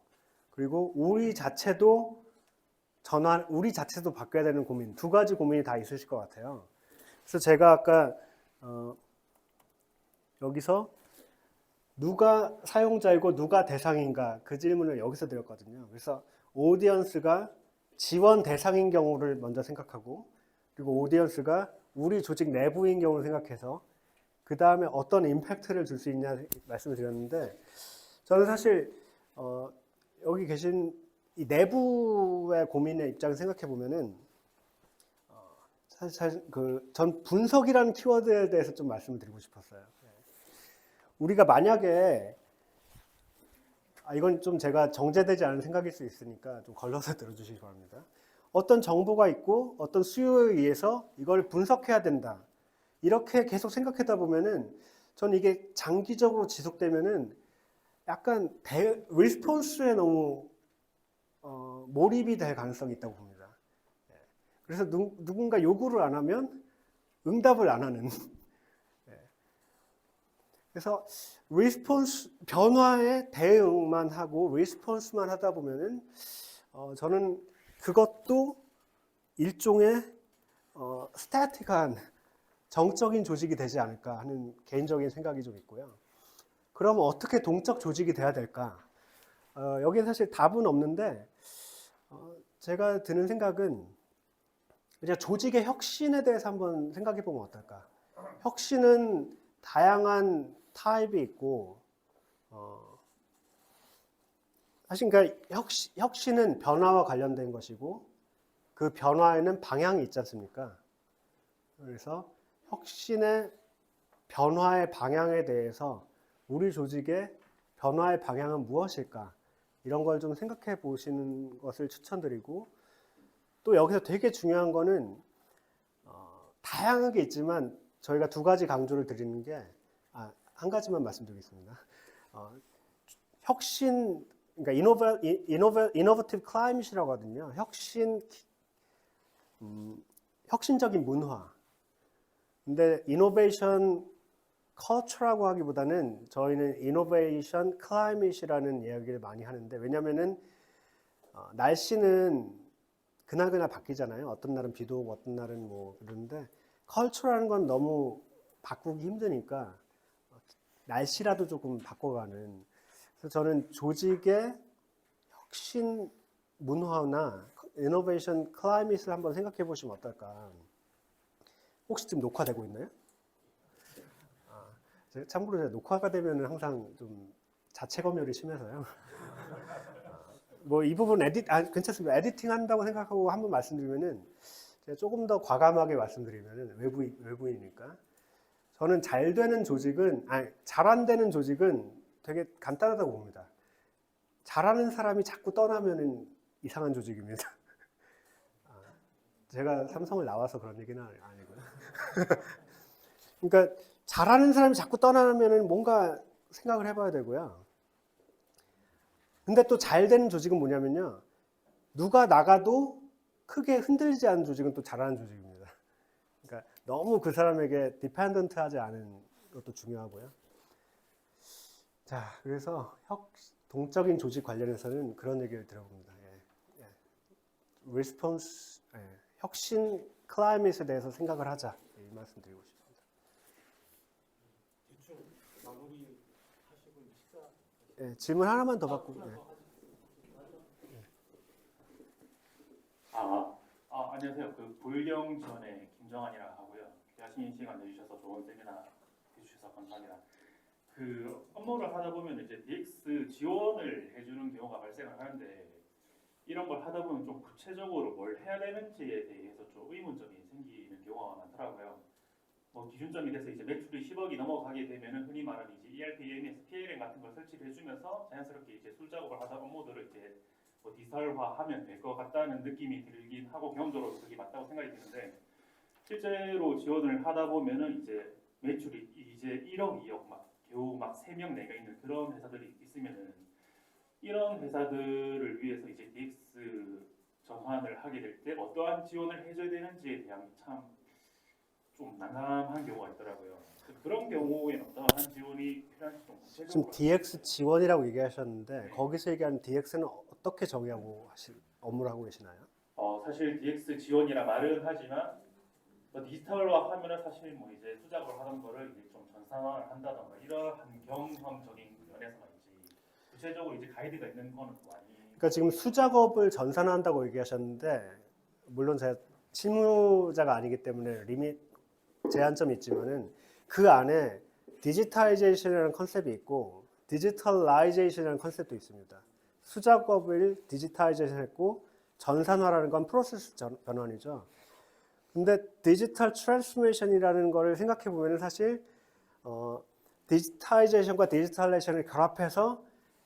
그리고 우리 자체도 바뀌어야 되는 고민, 두 가지 고민이 다 있으실 것 같아요. 그래서 제가 아까 여기서 누가 사용자이고 누가 대상인가, 그 질문을 여기서 드렸거든요. 그래서 오디언스가 지원 대상인 경우를 먼저 생각하고, 그리고 오디언스가 우리 조직 내부인 경우를 생각해서 그 다음에 어떤 임팩트를 줄 수 있냐 말씀을 드렸는데, 저는 사실 여기 계신 이 내부의 고민의 입장을 생각해 보면은 사실 전 분석이라는 키워드에 대해서 좀 말씀을 드리고 싶었어요. 우리가 만약에 이건 좀 제가 정제되지 않은 생각일 수 있으니까 좀 걸러서 들어주시기 바랍니다. 어떤 정보가 있고 어떤 수요에 의해서 이걸 분석해야 된다, 이렇게 계속 생각하다 보면은 전 이게 장기적으로 지속되면은 약간 리스폰스에 너무 몰입이 될 가능성이 있다고 봅니다. 그래서 누군가 요구를 안 하면 응답을 안 하는. 그래서 변화에 대응만 하고 리스폰스만 하다 보면은 저는 그것도 일종의 스태틱한 정적인 조직이 되지 않을까 하는 개인적인 생각이 좀 있고요. 그럼 어떻게 동적 조직이 돼야 될까? 여기에 사실 답은 없는데 제가 드는 생각은 그냥 조직의 혁신에 대해서 한번 생각해 보면 어떨까? 혁신은 다양한 타입이 있고, 사실 그러니까 혁신은 변화와 관련된 것이고, 그 변화에는 방향이 있지 않습니까? 그래서 혁신의 변화의 방향에 대해서 우리 조직의 변화의 방향은 무엇일까? 이런 걸 좀 생각해 보시는 것을 추천드리고, 또 여기서 되게 중요한 거는 다양하게 있지만 저희가 두 가지 강조를 드리는 게, 한 가지만 말씀드리겠습니다. 혁신, 그러니까 이노베이티브 클라이밋이라고 하거든요. 혁신적인 문화. 근데 이노베이션 컬처라고 하기보다는 저희는 이노베이션 클라이밋이라는 이야기를 많이 하는데, 왜냐면은 날씨는 그날그날 바뀌잖아요. 어떤 날은 비도 오고 어떤 날은 뭐 그러는데, 컬처라는 건 너무 바꾸기 힘드니까 날씨라도 조금 바꿔가는. 그래서 저는 조직의 혁신 문화나 이노베이션 클라이밋을 한번 생각해 보시면 어떨까. 혹시 지금 녹화되고 있나요? 참고로 제가 녹화가 되면 항상 좀 자체 검열이 심해서요. 뭐 이 부분 괜찮습니다. 에디팅 한다고 생각하고 한번 말씀드리면은, 제가 조금 더 과감하게 말씀드리면은, 외부이니까. 저는 잘 안 되는 조직은 되게 간단하다고 봅니다. 잘하는 사람이 자꾸 떠나면은 이상한 조직입니다. 제가 삼성을 나와서 그런 얘기는 아니고요. 그러니까 잘하는 사람이 자꾸 떠나면은 뭔가 생각을 해봐야 되고요. 근데 또 잘 되는 조직은 뭐냐면요, 누가 나가도 크게 흔들리지 않은 조직은 또 잘하는 조직입니다. 그러니까 너무 그 사람에게 디펜던트하지 않은 것도 중요하고요. 자, 그래서 동적인 조직 관련해서는 그런 얘기를 들어봅니다. 리스폰스, 혁신 클라이밋에 대해서 생각을 하자, 이 말씀 드리고 싶습니다. 대충 마무리 하시고 식사. 질문 하나만 더 받고. 안녕하세요. 그 불경 전에 김정환이라 하고요. 귀하신 시간 내주셔서 좋은 세미나 해주셔서 감사합니다. 그 업무를 하다 보면 이제 DX 지원을 해주는 경우가 발생을 하는데, 이런 걸 하다 보면 좀 구체적으로 뭘 해야 되는지에 대해서 좀 의문점이 생기는 경우가 많더라고요. 뭐 기준점이 돼서 이제 매출이 10억이 넘어가게 되면은 흔히 말하는 이제 ERP, EMS, PLM 같은 걸 설치를 해주면서 자연스럽게 이제 술작업을 하다 업무들을 이제 뭐 디지털화하면 될 것 같다는 느낌이 들긴 하고, 경험적으로 그게 맞다고 생각이 드는데, 실제로 지원을 하다 보면은 이제 매출이 이제 1억, 2억 겨우 3명, 4명 있는 그런 회사들이 있으면은, 이런 회사들을 위해서 이제 DX 전환을 하게 될 때 어떠한 지원을 해줘야 되는지에 대한 참 좀 난감한 경우가 있더라고요. 그런 경우에는 어떠한 지원이 필요한지 좀 구체적으로. 지금 DX 지원이라고 얘기하셨는데, 거기서 얘기하는 DX는 어떻게 정의하고 업무를 하고 계시나요? 사실 DX 지원이라 말은 하지만 뭐 디지털화 하면은 사실 뭐 이제 수작업을 하던 거를 이제 좀 전산화를 한다던가 이러한 경험적인 면에서만 있지, 구체적으로 이제 가이드가 있는 거는 또 아니. 그러니까 지금 수작업을 전산화한다고 얘기하셨는데, 물론 제가 실무자가 아니기 때문에 제한점이 있지만은, 그 안에 디지털라이제이션이라는 컨셉이 있고 디지털라이제이션이라는 컨셉도 있습니다. 수작업을 디지털라이제이션했고 전산화라는 건 프로세스 변환이죠. 근데 디지털 트랜스포메이션이라는 거를 생각해 보면 사실 디지털라이제이션과 디지털라이제이션을 결합해서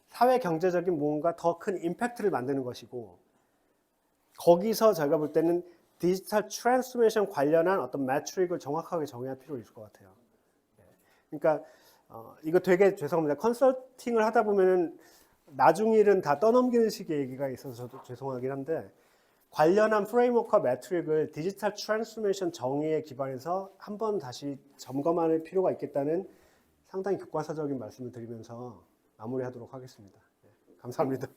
사회 경제적인 뭔가 더 큰 임팩트를 만드는 것이고, 거기서 제가 볼 때는 디지털 트랜스포메이션 관련한 어떤 매트릭을 정확하게 정해야 필요가 있을 것 같아요. 그러니까 이거 되게 죄송합니다. 컨설팅을 하다 보면은 나중 일은 다 떠넘기는 식의 얘기가 있어서 저도 죄송하긴 한데, 관련한 프레임워크와 매트릭을 디지털 트랜스포메이션 정의에 기반해서 한번 다시 점검할 필요가 있겠다는 상당히 객관사적인 말씀을 드리면서 마무리하도록 하겠습니다. 감사합니다.